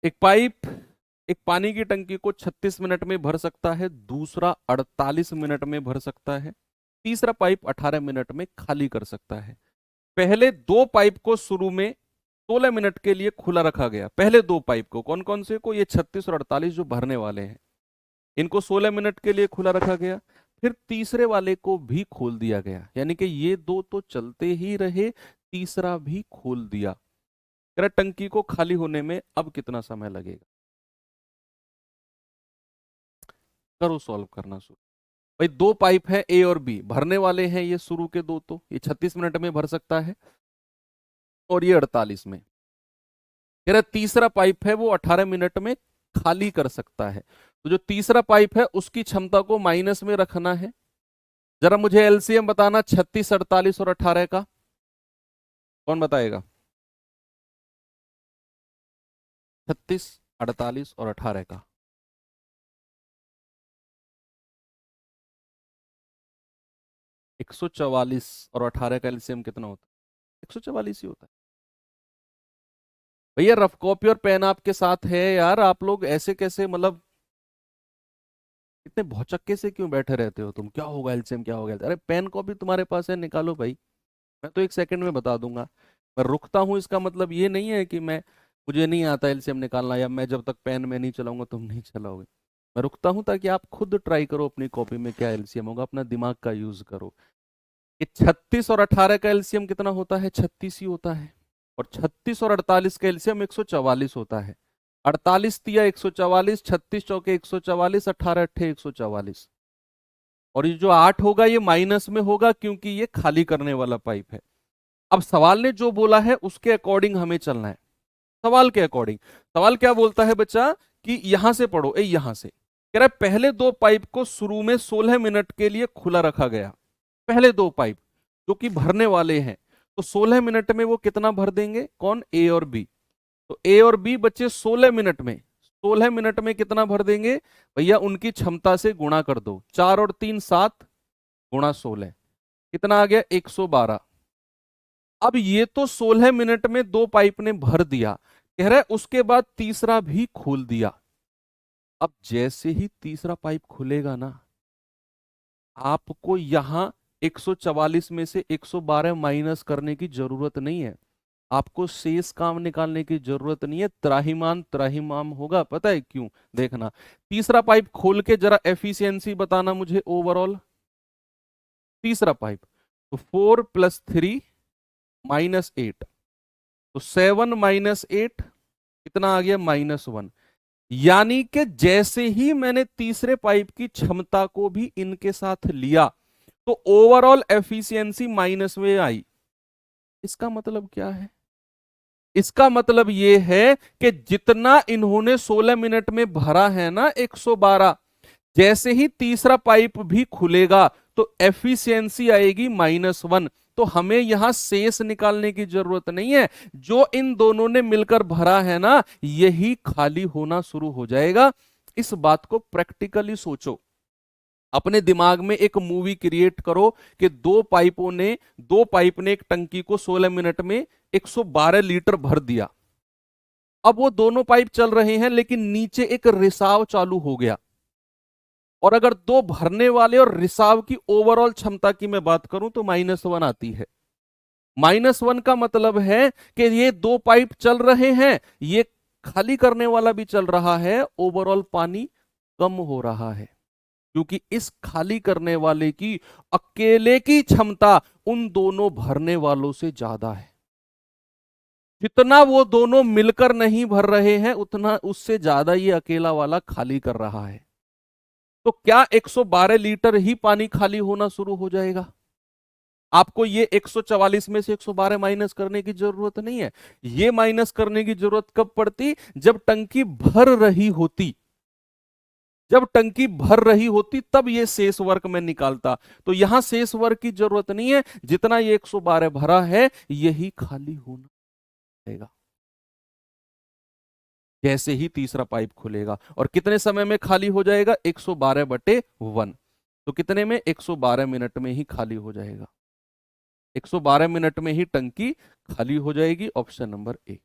एक पाइप एक पानी की टंकी को 36 मिनट में भर सकता है, दूसरा 48 मिनट में भर सकता है, तीसरा पाइप 18 मिनट में खाली कर सकता है। पहले दो पाइप को शुरू में 16 मिनट के लिए खुला रखा गया। पहले दो पाइप को, कौन कौन से को? ये 36 और 48 जो भरने वाले हैं, इनको 16 मिनट के लिए खुला रखा गया। फिर तीसरे वाले को भी खोल दिया गया, यानी कि ये दो तो चलते ही रहे, तीसरा भी खोल दिया। कह रहा टंकी को खाली होने में अब कितना समय लगेगा? करो सॉल्व करना शुरू। भाई दो पाइप है ए और बी, भरने वाले हैं ये शुरू के दो, तो ये 36 मिनट में भर सकता है और ये 48 में। कह रहा तीसरा पाइप है वो 18 मिनट में खाली कर सकता है। तो जो तीसरा पाइप है उसकी क्षमता को माइनस में रखना है। जरा मुझे एलसीएम बताना 36, 48 और 18 का। कौन बताएगा? 36, 48 और 18 का। 144 और 18 का एलसीएम कितना होता है? 144 ही होता है। भैया रफ कॉपी और पेन आपके साथ है यार, आप लोग ऐसे कैसे, मतलब इतने भौचक्के से क्यों बैठे रहते हो तुम? क्या होगा एलसीएम, क्या होगा? अरे पेन कॉपी तुम्हारे पास है, निकालो भाई। मैं तो 1 सेकंड में बता दूंगा। मैं रुकता हूं इसका मतलब ये नहीं है कि मैं, मुझे नहीं आता एलसीएम निकालना, या मैं जब तक पेन में नहीं चलाऊंगा तुम नहीं चलाओगे। मैं रुकता हूं ताकि आप खुद ट्राई करो अपनी कॉपी में क्या एलसीएम होगा, अपना दिमाग का यूज करो। ये 36 और 18 का एलसीएम कितना होता है? 36 ही होता है। और 36 और 48 का एलसीएम 144 होता है। 48 तिया 144, 36 चौके 144, 18 अट्ठे 144। और ये जो 8 होगा ये माइनस में होगा क्योंकि ये खाली करने वाला पाइप है। अब सवाल ने जो बोला है उसके अकॉर्डिंग हमें चलना है। सवाल के अकॉर्डिंग, सवाल क्या बोलता है बच्चा कि यहां से पढ़ो, यहां से कह रहा है पहले दो पाइप को शुरू में 16 मिनट के लिए खुला रखा गया। पहले दो पाइप जो कि भरने वाले हैं, तो 16 मिनट में वो कितना भर देंगे? कौन? ए और बी। तो ए और बी बच्चे 16 मिनट में, 16 मिनट में कितना भर देंगे भैया, उनकी क्षमता से गुणा कर दो, 4 और 3 7 गुणा 16 कितना आ गया 112। अब ये तो 16 मिनट में दो पाइप ने भर दिया, कह रहा है उसके बाद तीसरा भी खोल दिया। अब जैसे ही तीसरा पाइप खुलेगा ना, आपको यहां 144 में से 112 माइनस करने की जरूरत नहीं है, आपको शेष काम निकालने की जरूरत नहीं है, त्राहिमाम त्राहिमाम होगा। पता है क्यों? देखना, तीसरा पाइप खोल के जरा एफिशिएंसी बताना मुझे ओवरऑल। तीसरा पाइप तो 4 + 3 -8, तो 7 - 8 कितना आ गया -1। यानी कि जैसे ही मैंने तीसरे पाइप की क्षमता को भी इनके साथ लिया तो ओवरऑल एफिशिएंसी माइनस में आई। इसका मतलब क्या है? इसका मतलब यह है कि जितना इन्होंने 16 मिनट में भरा है ना 112, जैसे ही तीसरा पाइप भी खुलेगा तो एफिशिएंसी आएगी -1। तो हमें यहां शेष निकालने की जरूरत नहीं है, जो इन दोनों ने मिलकर भरा है ना यही खाली होना शुरू हो जाएगा। इस बात को प्रैक्टिकली सोचो, अपने दिमाग में एक मूवी क्रिएट करो कि दो पाइप ने एक टंकी को 16 मिनट में 112 लीटर भर दिया। अब वो दोनों पाइप चल रहे हैं लेकिन नीचे एक रिसाव चालू हो गया, और अगर दो भरने वाले और रिसाव की ओवरऑल क्षमता की मैं बात करूं तो -1 आती है। -1 का मतलब है कि ये दो पाइप चल रहे हैं, ये खाली करने वाला भी चल रहा है, ओवरऑल पानी कम हो रहा है, क्योंकि इस खाली करने वाले की अकेले की क्षमता उन दोनों भरने वालों से ज्यादा है। जितना वो दोनों मिलकर नहीं भर रहे हैं उतना उससे ज्यादा ये अकेला वाला खाली कर रहा है। तो क्या 112 लीटर ही पानी खाली होना शुरू हो जाएगा? आपको ये 144 में से 112 माइनस करने की जरूरत नहीं है। ये माइनस करने की जरूरत कब पड़ती? जब टंकी भर रही होती, जब टंकी भर रही होती तब ये शेष वर्क में निकालता। तो यहां शेष वर्क की जरूरत नहीं है, जितना ये 112 भरा है यही खाली होना पड़ेगा जैसे ही तीसरा पाइप खुलेगा। और कितने समय में खाली हो जाएगा? 112/1। तो कितने में? 112 मिनट में ही खाली हो जाएगा। 112 मिनट में ही टंकी खाली हो जाएगी। Option number A.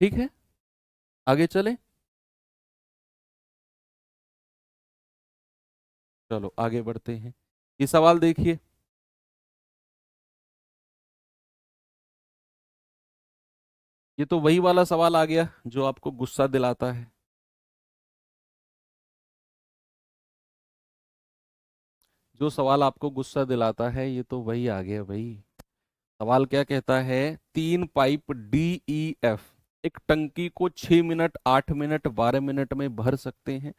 ठीक है, आगे चले। चलो आगे बढ़ते हैं। ये सवाल देखिए, ये तो वही वाला सवाल आ गया जो आपको गुस्सा दिलाता है। जो सवाल आपको गुस्सा दिलाता है ये तो वही आ गया भाई। सवाल क्या कहता है? 3 पाइप DEF एक टंकी को 6 मिनट, 8 मिनट, 12 मिनट में भर सकते हैं।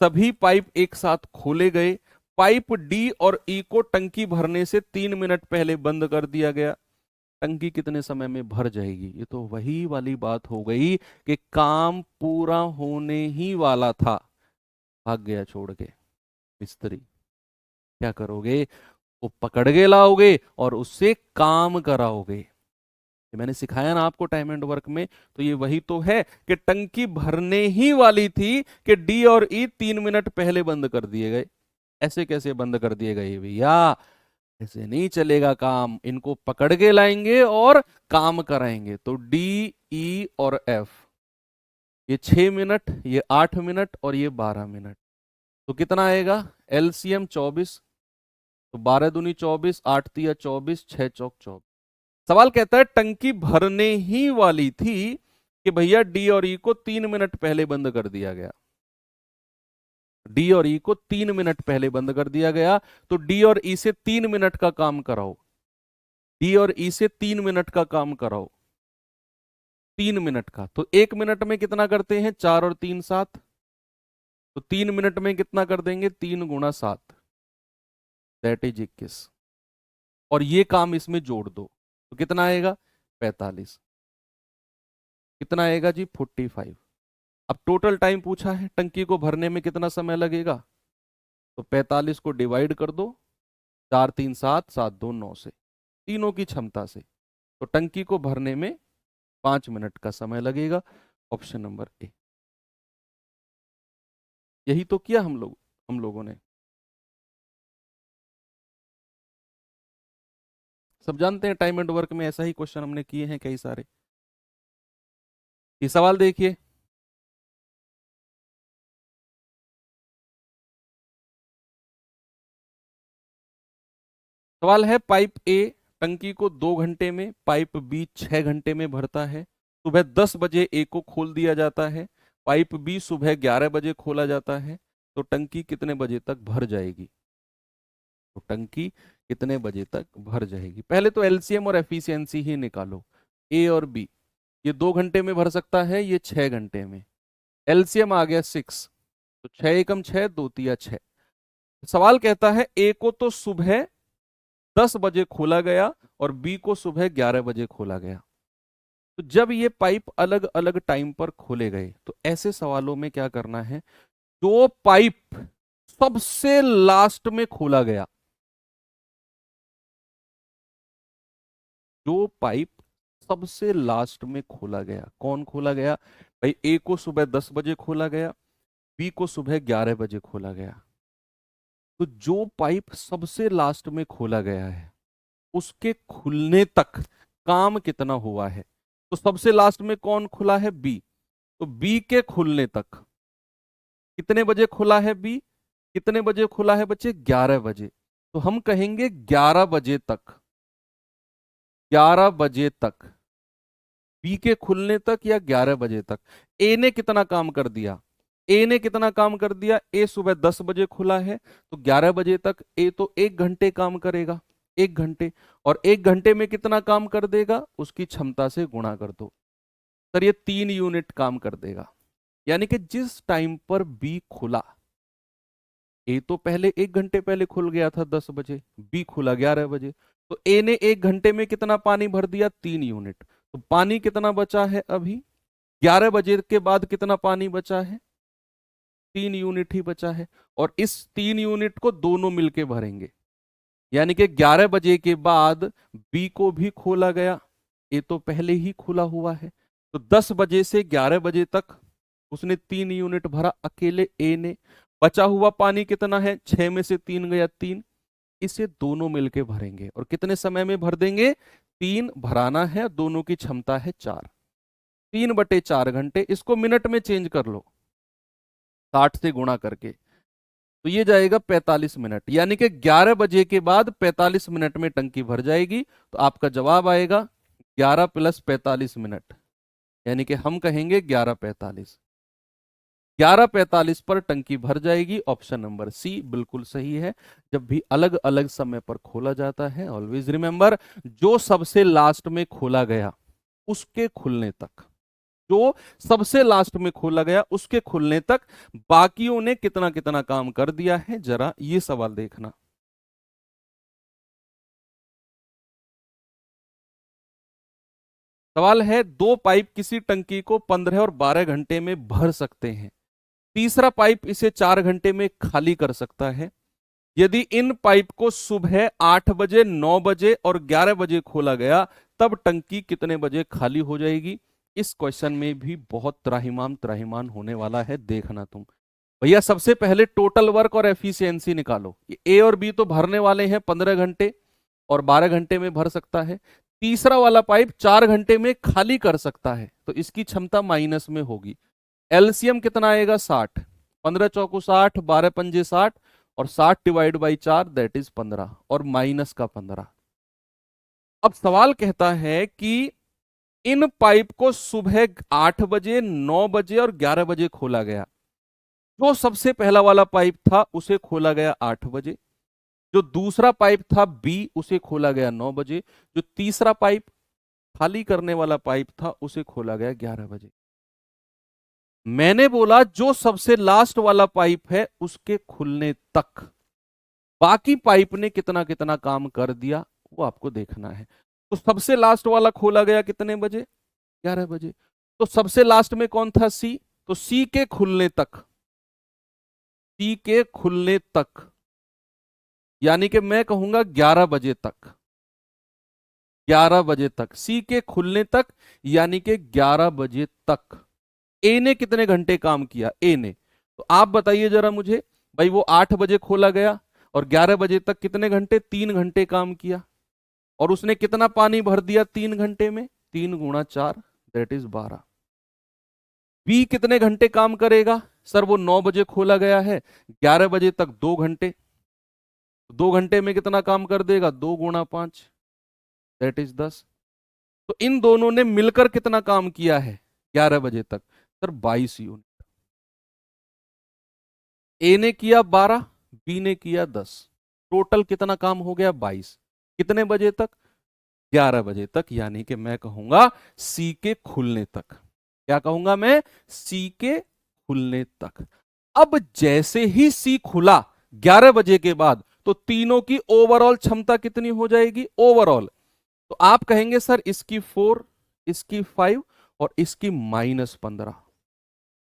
सभी पाइप एक साथ खोले गए। पाइप डी और ई को टंकी भरने से 3 मिनट पहले बंद कर दिया गया। टंकी कितने समय में भर जाएगी? ये तो वही वाली बात हो गई कि काम पूरा होने ही वाला था, भाग गया छोड़ के मिस्त्री। क्या करोगे? वो पकड़ के लाओगे और उससे काम कराओगे। ये मैंने सिखाया ना आपको टाइम एंड वर्क में, तो ये वही तो है कि टंकी भरने ही वाली थी कि डी और ई 3 मिनट पहले बंद कर दिए गए। ऐसे कैसे बंद कर दिए गए भैया? ऐसे नहीं चलेगा काम, इनको पकड़ के लाएंगे और काम कराएंगे। तो डी, ई और एफ, ये 6 मिनट, ये 8 मिनट और ये 12 मिनट। तो कितना आएगा? एलसीएम 24। तो 12 दूनी 24, 8 तिया 24, 6 चौक 24। सवाल कहता है टंकी भरने ही वाली थी कि भैया डी और ई को 3 मिनट पहले बंद कर दिया गया। डी और ई को 3 मिनट पहले बंद कर दिया गया। तो डी और ई से 3 मिनट का काम कराओ। डी और ई से 3 मिनट का काम कराओ। 3 मिनट का, तो 1 मिनट में कितना करते हैं? 4 और 3 7। तो 3 मिनट में कितना कर देंगे? 3 गुणा 7, दैट इज 21। और ये काम इसमें जोड़ दो तो कितना आएगा? 45। कितना आएगा जी? 45। अब टोटल टाइम पूछा है टंकी को भरने में कितना समय लगेगा, तो 45 को डिवाइड कर दो, 4 3 7, 7 2 9 से। तीनों की क्षमता से। तो टंकी को भरने में 5 मिनट का समय लगेगा। Option number A. यही तो किया हम लोगों ने। सब जानते हैं टाइम एंड वर्क में ऐसा ही क्वेश्चन हमने किए हैं कई सारे। ये सवाल देखिए। सवाल है पाइप ए टंकी को 2 घंटे में, पाइप बी 6 घंटे में भरता है। सुबह 10 बजे ए को खोल दिया जाता है, पाइप बी सुबह 11 बजे खोला जाता है। तो टंकी कितने बजे तक भर जाएगी? तो टंकी कितने बजे तक भर जाएगी? पहले तो एलसीएम और एफिशिएंसी ही निकालो। ए और बी, ये 2 घंटे में भर सकता है, ये 6 घंटे में। एलसीएम आ गया 6, तो 6 एकम 6, 2 तिया 6। सवाल कहता है ए को तो सुबह 10 बजे खोला गया और बी को सुबह 11 बजे खोला गया। तो जब ये पाइप अलग अलग टाइम पर खोले गए, तो ऐसे सवालों में क्या करना है? जो पाइप सबसे लास्ट में खोला गया, जो पाइप सबसे लास्ट में खोला गया, कौन खोला गया भाई? ए को सुबह 10 बजे खोला गया, बी को सुबह 11 बजे खोला गया। तो जो पाइप सबसे लास्ट में खोला गया है, उसके खुलने तक काम कितना हुआ है? तो सबसे लास्ट में कौन खुला है? बी। तो बी के खुलने तक कितने बजे खुला है बी? कितने बजे खुला है बच्चे? 11 बजे। तो हम कहेंगे 11 बजे तक, 11 बजे तक बी के खुलने तक या 11 बजे तक। ए ने कितना काम कर दिया? ए ने कितना काम कर दिया? ए सुबह 10 बजे खुला है, तो 11 बजे तक ए तो 1 घंटे काम करेगा, 1 घंटे। और 1 घंटे में कितना काम कर देगा? उसकी क्षमता से गुणा कर दो। सर ये 3 यूनिट काम कर देगा। यानी कि जिस टाइम पर बी खुला, ए तो पहले 1 घंटे पहले खुल गया था 10 बजे, बी खुला 11 बजे। तो ए ने 1 घंटे में कितना पानी भर दिया? 3 यूनिट। तो पानी कितना बचा है अभी? 11 बजे के बाद कितना पानी बचा है? 3 यूनिट ही बचा है। और इस 3 यूनिट को दोनों मिलके भरेंगे। यानी कि 11 बजे के बाद बी को भी खोला गया, ए तो पहले ही खुला हुआ है। तो 10 बजे से 11 बजे तक उसने 3 यूनिट भरा अकेले ए ने। बचा हुआ पानी कितना है? 6 में से 3 गया 3। इसे दोनों मिलके भरेंगे और कितने समय में भर देंगे? 3 भराना है, दोनों की क्षमता है 4। 3/4 घंटे। इसको मिनट में चेंज कर लो, 60 से गुणा करके, तो ये जाएगा 45 मिनट। यानी कि 11 बजे के बाद 45 मिनट में टंकी भर जाएगी। तो आपका जवाब आएगा 11 + 45 मिनट। यानी कि हम कहेंगे 11:45। 11:45 पर टंकी भर जाएगी। ऑप्शन नंबर सी बिल्कुल सही है। जब भी अलग अलग समय पर खोला जाता है, ऑलवेज रिमेंबर, जो सबसे लास्ट में खोला गया उसके खुलने तक, जो सबसे लास्ट में खोला गया उसके खुलने तक बाकियों ने कितना कितना काम कर दिया है, जरा ये सवाल देखना। सवाल है, दो पाइप किसी टंकी को 15 और 12 घंटे में भर सकते हैं, तीसरा पाइप इसे 4 घंटे में खाली कर सकता है। यदि इन पाइप को सुबह 8 बजे, 9 बजे और 11 बजे खोला गया, तब टंकी कितने बजे खाली हो जाएगी? इस क्वेश्चन में भी बहुत त्राहिमाम त्राहिमाम होने वाला है, देखना तुम। भैया सबसे पहले टोटल वर्क और एफिशिएंसी निकालो। ए और बी तो भरने वाले हैं 15 घंटे और 12 घंटे में भर सकता है। तीसरा वाला पाइप 4 घंटे में खाली कर सकता है, तो इसकी क्षमता माइनस में होगी। एलसीएम कितना आएगा? 60। 15 × 4 = 60, 12 × 5 = 60 और 60/4 दैट इज 15 और माइनस का 15। अब सवाल कहता है कि इन पाइप को सुबह 8 बजे, 9 बजे और 11 बजे खोला गया। जो सबसे पहला वाला पाइप था उसे खोला गया 8 बजे, जो दूसरा पाइप था बी उसे खोला गया 9 बजे, जो तीसरा पाइप खाली करने वाला पाइप था उसे खोला गया 11 बजे। मैंने बोला जो सबसे लास्ट वाला पाइप है उसके खुलने तक बाकी पाइप ने कितना कितना काम कर दिया, वो आपको देखना है। तो सबसे लास्ट वाला खोला गया कितने बजे? 11 बजे। तो सबसे लास्ट में कौन था? सी। तो सी के खुलने तक, सी के खुलने तक यानी कि मैं कहूंगा 11 बजे तक। 11 बजे तक, सी के खुलने तक यानी कि 11 बजे तक ए ने कितने घंटे काम किया, ए ने। तो आप बताइए जरा मुझे, भाई वो 8 बजे खोला गया और 11 बजे तक कितने घंटे, 3 घंटे काम किया। और उसने कितना पानी भर दिया 3 घंटे में, 3 × 4 दैट इज 12। बी कितने घंटे काम करेगा, सर वो 9 बजे खोला गया है, 11 बजे तक 2 घंटे, 2 घंटे में कितना काम कर देगा, 2 × 5 दैट इज 10। तो इन दोनों ने मिलकर कितना काम किया है 11 बजे तक, सर 22 यूनिट। ए ने किया 12, बी ने किया 10, टोटल कितना काम हो गया 22। कितने बजे तक, 11 बजे तक, यानी कि मैं कहूंगा सी के खुलने तक। क्या कहूंगा मैं, सी के खुलने तक। अब जैसे ही सी खुला 11 बजे के बाद, तो तीनों की ओवरऑल क्षमता कितनी हो जाएगी, ओवरऑल। तो आप कहेंगे सर इसकी 4, इसकी 5 और इसकी -15।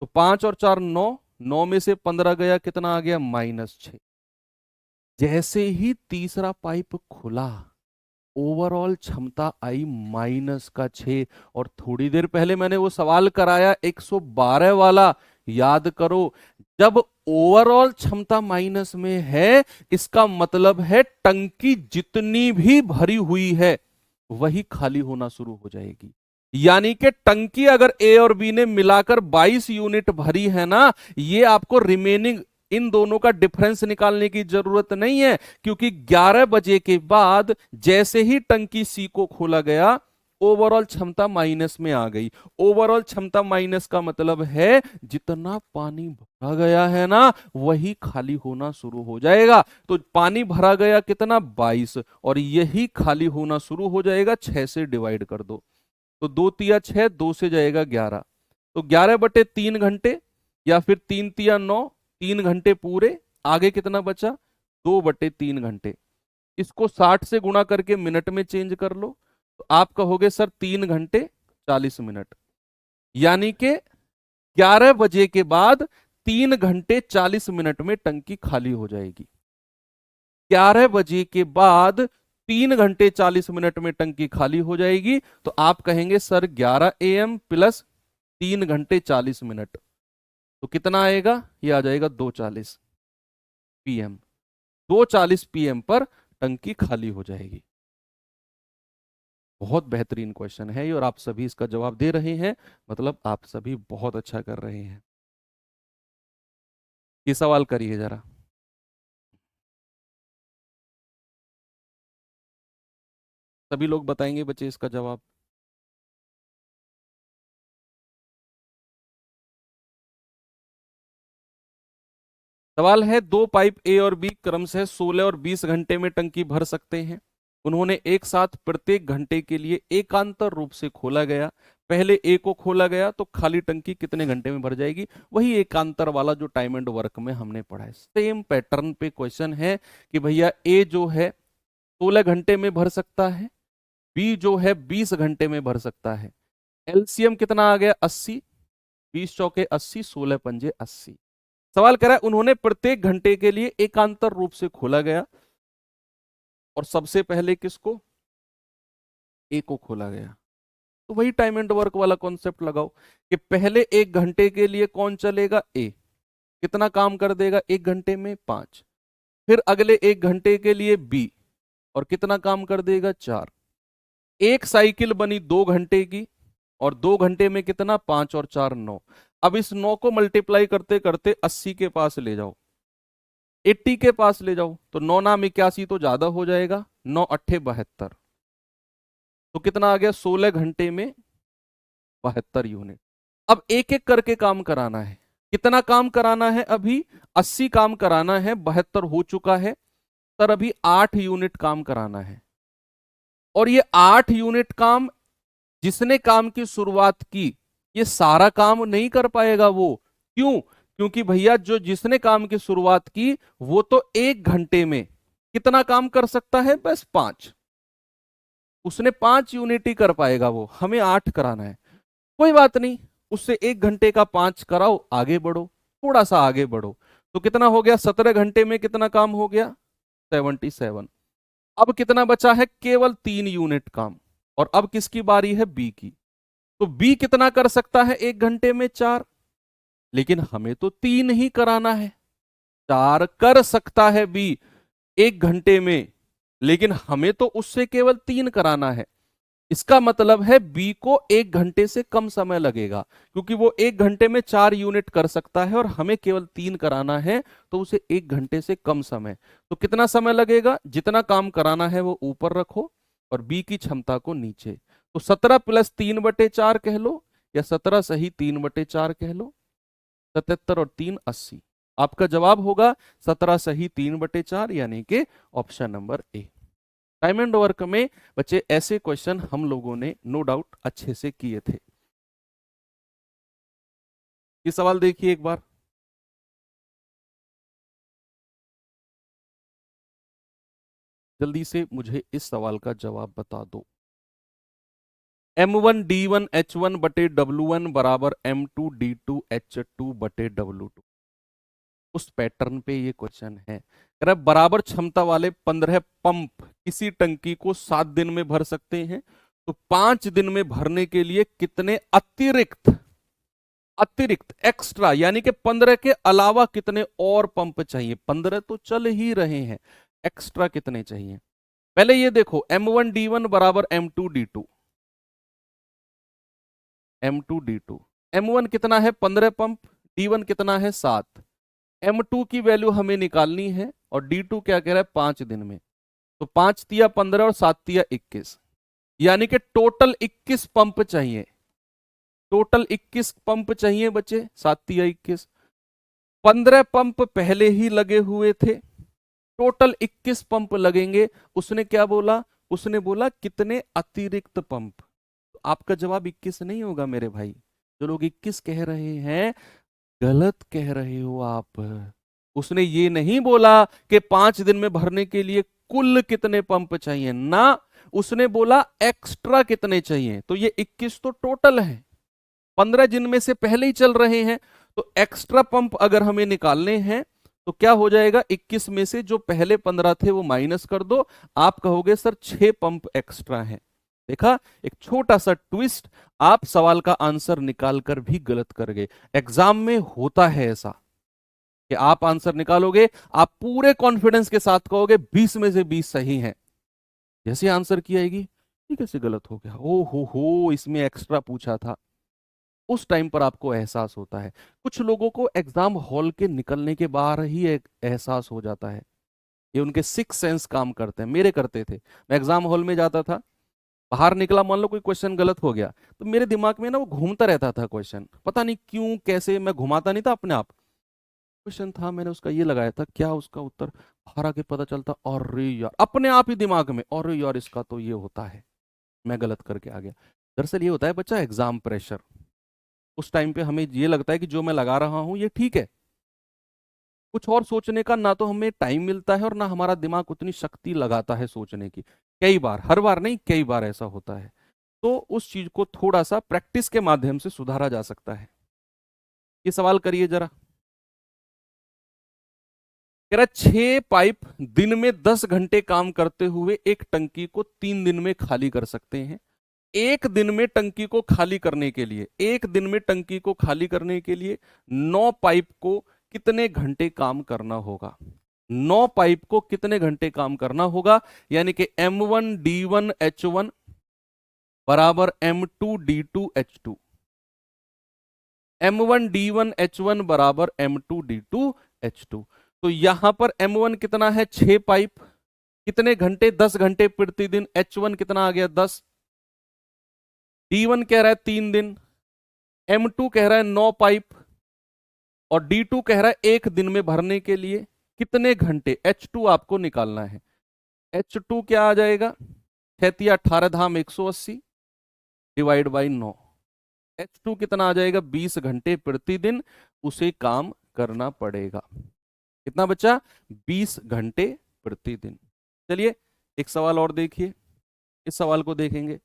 तो 5 और 4 9, 9 में से 15 गया, कितना आ गया, -6। जैसे ही तीसरा पाइप खुला, ओवरऑल क्षमता आई -6। और थोड़ी देर पहले मैंने वो सवाल कराया 112 वाला, याद करो। जब ओवरऑल क्षमता माइनस में है, इसका मतलब है टंकी जितनी भी भरी हुई है वही खाली होना शुरू हो जाएगी। यानी कि टंकी अगर ए और बी ने मिलाकर 22 यूनिट भरी है ना, ये आपको रिमेनिंग इन दोनों का डिफरेंस निकालने की जरूरत नहीं है, क्योंकि 11 बजे के बाद जैसे ही टंकी सी को खोला गया, ओवरऑल क्षमता माइनस में आ गई। ओवरऑल क्षमता माइनस का मतलब है जितना पानी भरा गया है ना, वही खाली होना शुरू हो जाएगा। तो पानी भरा गया कितना, 22, और यही खाली होना शुरू हो जाएगा। 6 से डिवाइड कर दो, तो 2 तिया 6, 2 से जाएगा 11। तो 11/3 घंटे, या फिर 3 तिया 9, 3 घंटे पूरे। आगे कितना बचा, 2/3 घंटे। इसको 60 से गुणा करके मिनट में चेंज कर लो, तो आप कहोगे सर 3 घंटे 40 मिनट। यानी कि 11 बजे के बाद 3 घंटे 40 मिनट में टंकी खाली हो जाएगी। 11 बजे के बाद 3 घंटे 40 मिनट में टंकी खाली हो जाएगी। तो आप कहेंगे सर 11 AM प्लस 3 घंटे 40 मिनट, तो कितना आएगा, ये आ जाएगा 2:40 PM। 2:40 PM पर टंकी खाली हो जाएगी। बहुत बेहतरीन क्वेश्चन है ये, और आप सभी इसका जवाब दे रहे हैं, मतलब आप सभी बहुत अच्छा कर रहे हैं। ये सवाल करिए जरा। सभी लोग बताएंगे बच्चे इसका जवाब। सवाल है, दो पाइप ए और बी क्रमशः 16 और 20 घंटे में टंकी भर सकते हैं। उन्होंने एक साथ प्रत्येक घंटे के लिए एकांतर रूप से खोला गया। पहले ए को खोला गया तो खाली टंकी कितने घंटे में भर जाएगी, वही एकांतर वाला जो टाइम एंड वर्क में हमने पढ़ा है। सेम पैटर्न पे क्वेश्चन है कि भैया ए जो है 16 घंटे में भर सकता है, बी जो है 20 घंटे में भर सकता है। एलसीएम कितना आ गया, 80, 20 चौके 80, 16 पंजे 80। सवाल कह रहा है उन्होंने प्रत्येक घंटे के लिए एकांतर रूप से खोला गया, और सबसे पहले किसको, ए को खोला गया। तो वही टाइम एंड वर्क वाला कॉन्सेप्ट लगाओ कि पहले 1 घंटे के लिए कौन चलेगा, ए। कितना काम कर देगा 1 घंटे में, 5। फिर अगले 1 घंटे के लिए बी, और कितना काम कर देगा, 4। एक साइकिल बनी 2 घंटे की, और 2 घंटे में कितना, 5 और 4 9। अब इस 9 को मल्टीप्लाई करते करते 80 के पास ले जाओ, 80 के पास ले जाओ, तो 9 नाम 81 तो ज्यादा हो जाएगा, 9 अट्ठे 72। तो कितना आ गया, 16 घंटे में 72 यूनिट। अब एक एक करके काम कराना है। कितना काम कराना है, अभी 80 काम कराना है, 72 हो चुका है। सर अभी 8 यूनिट काम कराना है, और ये 8 यूनिट काम, जिसने काम की शुरुआत की, ये सारा काम नहीं कर पाएगा वो। क्यों, क्योंकि भैया जो जिसने काम की शुरुआत की, वो तो 1 घंटे में कितना काम कर सकता है, बस 5। उसने 5 यूनिट ही कर पाएगा वो, हमें 8 कराना है। कोई बात नहीं, उससे 1 घंटे का 5 कराओ, आगे बढ़ो, थोड़ा सा आगे बढ़ो। तो कितना हो गया, 17 घंटे में कितना काम हो गया, 77। अब कितना बचा है, केवल 3 यूनिट काम। और अब किसकी बारी है, बी की। तो बी कितना कर सकता है 1 घंटे में, 4। लेकिन हमें तो 3 ही कराना है। 4 कर सकता है बी 1 घंटे में, लेकिन हमें तो उससे केवल 3 कराना है। इसका मतलब है बी को 1 घंटे से कम समय लगेगा, क्योंकि वो 1 घंटे में 4 यूनिट कर सकता है और हमें केवल 3 कराना है, तो उसे 1 घंटे से कम समय। तो कितना समय लगेगा, जितना काम कराना है वो ऊपर रखो और बी की क्षमता को नीचे। तो 17 + 3/4 कह लो, या 17 सही 3/4 कह लो। 77 और 3 80। आपका जवाब होगा 17 सही 3/4, यानी कि option number A. Time and work में बच्चे ऐसे क्वेश्चन हम लोगों ने नो डाउट अच्छे से किए थे। ये सवाल देखिए एक बार, जल्दी से मुझे इस सवाल का जवाब बता दो। M1D1H1/W1 बराबर M2D2H2/W2। उस पैटर्न पे ये क्वेश्चन है। कह रहा है बराबर क्षमता वाले 15 पंप किसी टंकी को 7 दिन में भर सकते हैं, तो 5 दिन में भरने के लिए कितने अतिरिक्त अतिरिक्त एक्स्ट्रा यानी कि 15 के अलावा कितने और पंप चाहिए। 15 तो चल ही रहे हैं, एक्स्ट्रा कितने चाहिए। पहले ये देखो, M1D1 बराबर M2D2। M2D2, M1 कितना है 15 पंप, D1 कितना है 7। M2 की वैल्यू हमें निकालनी है और D2 क्या कह रहा है 5 दिन में। तो 5 तिया 15 और 7 तिया 21, यानी कि टोटल 21 पंप चाहिए। टोटल 21 पंप चाहिए बच्चे, 7 तिया 21। 15 पंप पहले ही लगे हुए थे, टोटल 21 पंप लगेंगे। उसने क्या बोला, उसने बोला कितने अतिरिक्त पंप। तो आपका जवाब 21 नहीं होगा मेरे भाई। जो लोग 21 कह रहे हैं, गलत कह रहे हो आप। उसने ये नहीं बोला कि 5 दिन में भरने के लिए कुल कितने पंप चाहिए ना, उसने बोला एक्स्ट्रा कितने चाहिए। तो ये 21 तो टोटल है, 15 जिनमें से पहले ही चल रहे हैं। तो एक्स्ट्रा पंप अगर हमें निकालने हैं तो क्या हो जाएगा, 21 में से जो पहले 15 थे वो माइनस कर दो। आप कहोगे सर 6 पंप एक्स्ट्रा हैं। देखा, एक छोटा सा ट्विस्ट, आप सवाल का आंसर निकालकर भी गलत कर गए। एग्जाम में होता है ऐसा कि आप आंसर निकालोगे, आप पूरे कॉन्फिडेंस के साथ कहोगे 20 में से 20 सही हैं। जैसे आंसर की आएगी, ये कैसे गलत हो गया, ओ हो इसमें एक्स्ट्रा पूछा था। उस टाइम पर आपको एहसास होता है। कुछ लोगों को एग्जाम हॉल के निकलने के बाहर ही एक एहसास हो जाता है। ये उनके सिक्स सेंस काम करते हैं, मेरे करते थे। मैं एग्जाम हॉल में जाता था, बाहर निकला, मान लो कोई क्वेश्चन गलत हो गया, तो मेरे दिमाग में ना वो घूमता रहता था क्वेश्चन, पता नहीं क्यों कैसे, मैं घुमाता नहीं था अपने आप। क्वेश्चन था, मैंने उसका ये लगाया था, क्या उसका उत्तर, बाहर आके पता चलता, अरे यार, अपने आप ही दिमाग में, अरे यार इसका तो ये होता है, मैं गलत करके आ गया। दरअसल ये होता है बच्चा, एग्जाम प्रेशर। उस टाइम पे हमें ये लगता है कि जो मैं लगा रहा हूं ये ठीक है। कुछ और सोचने का ना तो हमें टाइम मिलता है और ना हमारा दिमाग उतनी शक्ति लगाता है सोचने की। कई बार, हर बार नहीं, कई बार ऐसा होता है। तो उस चीज को थोड़ा सा प्रैक्टिस के माध्यम से सुधारा जा सकता है। ये सवाल करिए जरा। कह रहा 6 पाइप दिन में 10 घंटे काम करते हुए एक टंकी को 3 दिन में खाली कर सकते हैं। एक दिन में टंकी को खाली करने के लिए, एक दिन में टंकी को खाली करने के लिए 9 पाइप को कितने घंटे काम करना होगा। 9 पाइप को कितने घंटे काम करना होगा, यानी कि M1D1H1 बराबर M2D2H2। M1D1H1 बराबर M2D2H2। तो यहां पर M1 कितना है, 6 पाइप, कितने घंटे, 10 घंटे प्रतिदिन। H1 कितना आ गया, 10। D1 कह रहा है 3 दिन, M2 कह रहा है 9 पाइप, और D2 कह रहा है एक दिन में भरने के लिए कितने घंटे। H2 आपको निकालना है। H2 क्या आ जाएगा, 6×18 धाम 180 डिवाइड बाई 9। H2 कितना आ जाएगा, 20 घंटे प्रतिदिन उसे काम करना पड़ेगा। कितना बच्चा, 20 घंटे प्रतिदिन। चलिए एक सवाल और देखिए, इस सवाल को देखेंगे,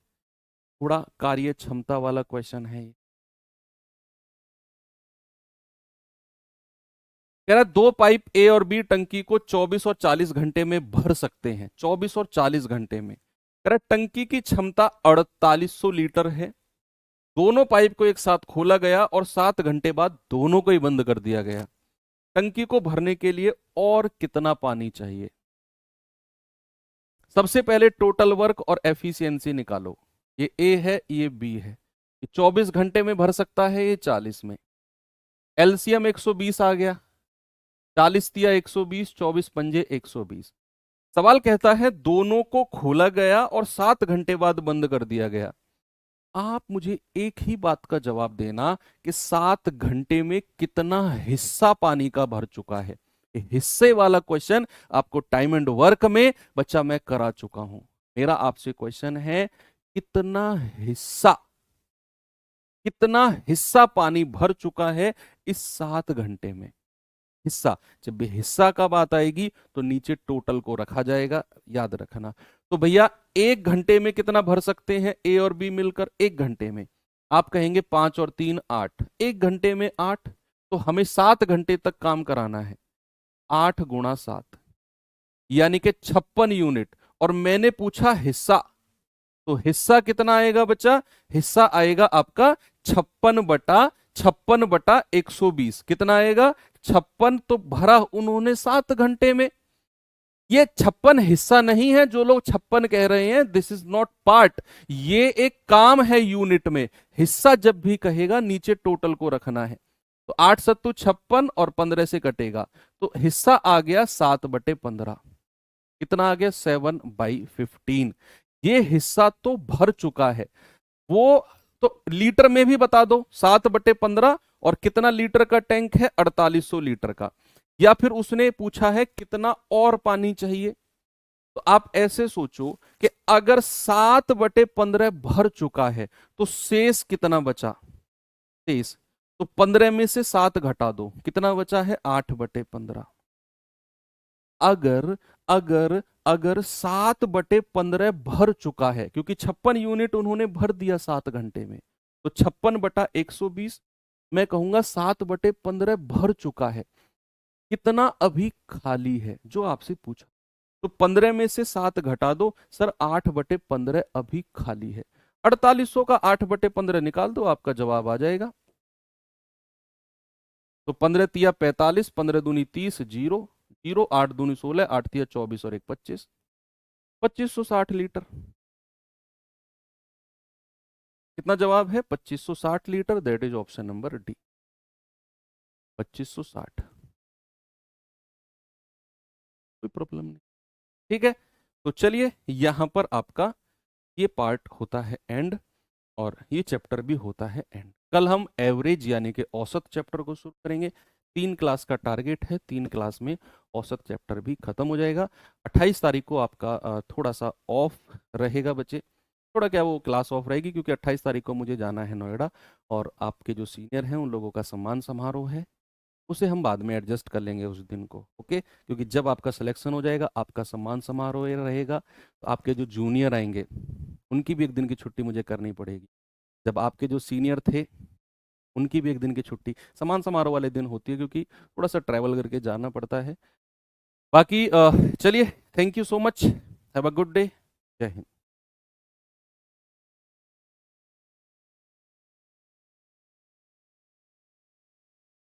थोड़ा कार्य क्षमता वाला क्वेश्चन है। कह रहा है 2 पाइप ए और बी टंकी को 24 और 40 घंटे में भर सकते हैं, 24 और 40 घंटे में। कह रहा है टंकी की क्षमता 4800 लीटर है। दोनों पाइप को एक साथ खोला गया और 7 घंटे बाद दोनों को ही बंद कर दिया गया। टंकी को भरने के लिए और कितना पानी चाहिए? सबसे पहले टोटल वर्क और एफिशिएंसी निकालो। ये ए है, ये बी है। ये 24 घंटे में भर सकता है, ये 40 में। एलसीएम 120 आ गया, 40 दिया 120, 24 पंजे 120। सवाल कहता है दोनों को खोला गया और 7 घंटे बाद बंद कर दिया गया। आप मुझे एक ही बात का जवाब देना कि 7 घंटे में कितना हिस्सा पानी का भर चुका है। हिस्से वाला क्वेश्चन आपको टाइम एंड वर्क में बच्चा मैं करा चुका हूं। मेरा आपसे क्वेश्चन है कितना हिस्सा पानी भर चुका है इस 7 घंटे में। हिस्सा, जब भी हिस्सा का बात आएगी तो नीचे टोटल को रखा जाएगा, याद रखना। तो भैया 1 घंटे में कितना भर सकते हैं ए और बी मिलकर? 1 घंटे में आप कहेंगे 5 और 3 8, 1 घंटे में 8, तो हमें 7 घंटे तक काम कराना है। 8 गुणा 7 यानी कि 56 यूनिट। और मैंने पूछा हिस्सा, तो हिस्सा कितना आएगा बच्चा? हिस्सा आएगा आपका 56/120। कितना आएगा? 56। तो भरा उन्होंने 7 घंटे में। ये 56 हिस्सा नहीं है जो लोग 56 कह रहे हैं, दिस इज नॉट पार्ट। ये एक काम है यूनिट में। हिस्सा जब भी कहेगा नीचे टोटल को रखना है। तो 8 सत्तू 56 और 15 से कटेगा, तो हिस्सा आ गया 7/15। कितना आ गया? 7/15। ये हिस्सा तो भर चुका है। वो तो लीटर में भी बता दो, 7/15। और कितना लीटर का टैंक है? 4800 लीटर का। या फिर उसने पूछा है कितना और पानी चाहिए। तो आप ऐसे सोचो कि अगर 7/15 भर चुका है तो शेष कितना बचा? शेष तो 15 में से 7 घटा दो, कितना बचा है? 8/15। अगर अगर अगर 7/15 भर चुका है, क्योंकि 56 यूनिट उन्होंने भर दिया 7 घंटे में, तो 56/120। मैं कहूंगा 7/15 भर चुका है। कितना अभी खाली है जो आपसे पूछा। तो 15 में से 7 घटा दो सर, 8/15 अभी खाली है। 4800 का 8/15 निकाल दो, आपका जवाब आ जाएगा। तो 15 तिया 45, 15 दूनी 30, 0 0, 8 दूनी 16, 8 तिया 24 और 1 25, 2560 लीटर। कितना जवाब है? 2560 litre. That is option number D, 2560। कोई प्रॉब्लम नहीं, ठीक है। तो चलिए यहां पर आपका ये पार्ट होता है एंड, और ये चैप्टर भी होता है एंड। कल हम एवरेज यानी कि औसत चैप्टर को शुरू करेंगे। 3 क्लास का टारगेट है, 3 क्लास में औसत चैप्टर भी खत्म हो जाएगा। 28 तारीख को आपका थोड़ा सा ऑफ रहेगा बच्चे। थोड़ा क्या, वो क्लास ऑफ रहेगी क्योंकि 28 तारीख को मुझे जाना है नोएडा, और आपके जो सीनियर हैं उन लोगों का सम्मान समारोह है। उसे हम बाद में एडजस्ट कर लेंगे उस दिन को, ओके। क्योंकि जब आपका सिलेक्शन हो जाएगा, आपका सम्मान समारोह रहेगा, तो आपके जो जूनियर आएंगे उनकी भी एक दिन की छुट्टी मुझे करनी पड़ेगी। जब आपके जो सीनियर थे उनकी भी एक दिन की छुट्टी सम्मान समारोह वाले दिन होती है, क्योंकि थोड़ा सा ट्रैवल करके जाना पड़ता है। बाकी चलिए, thank you so much, have a good day, जय हिंद।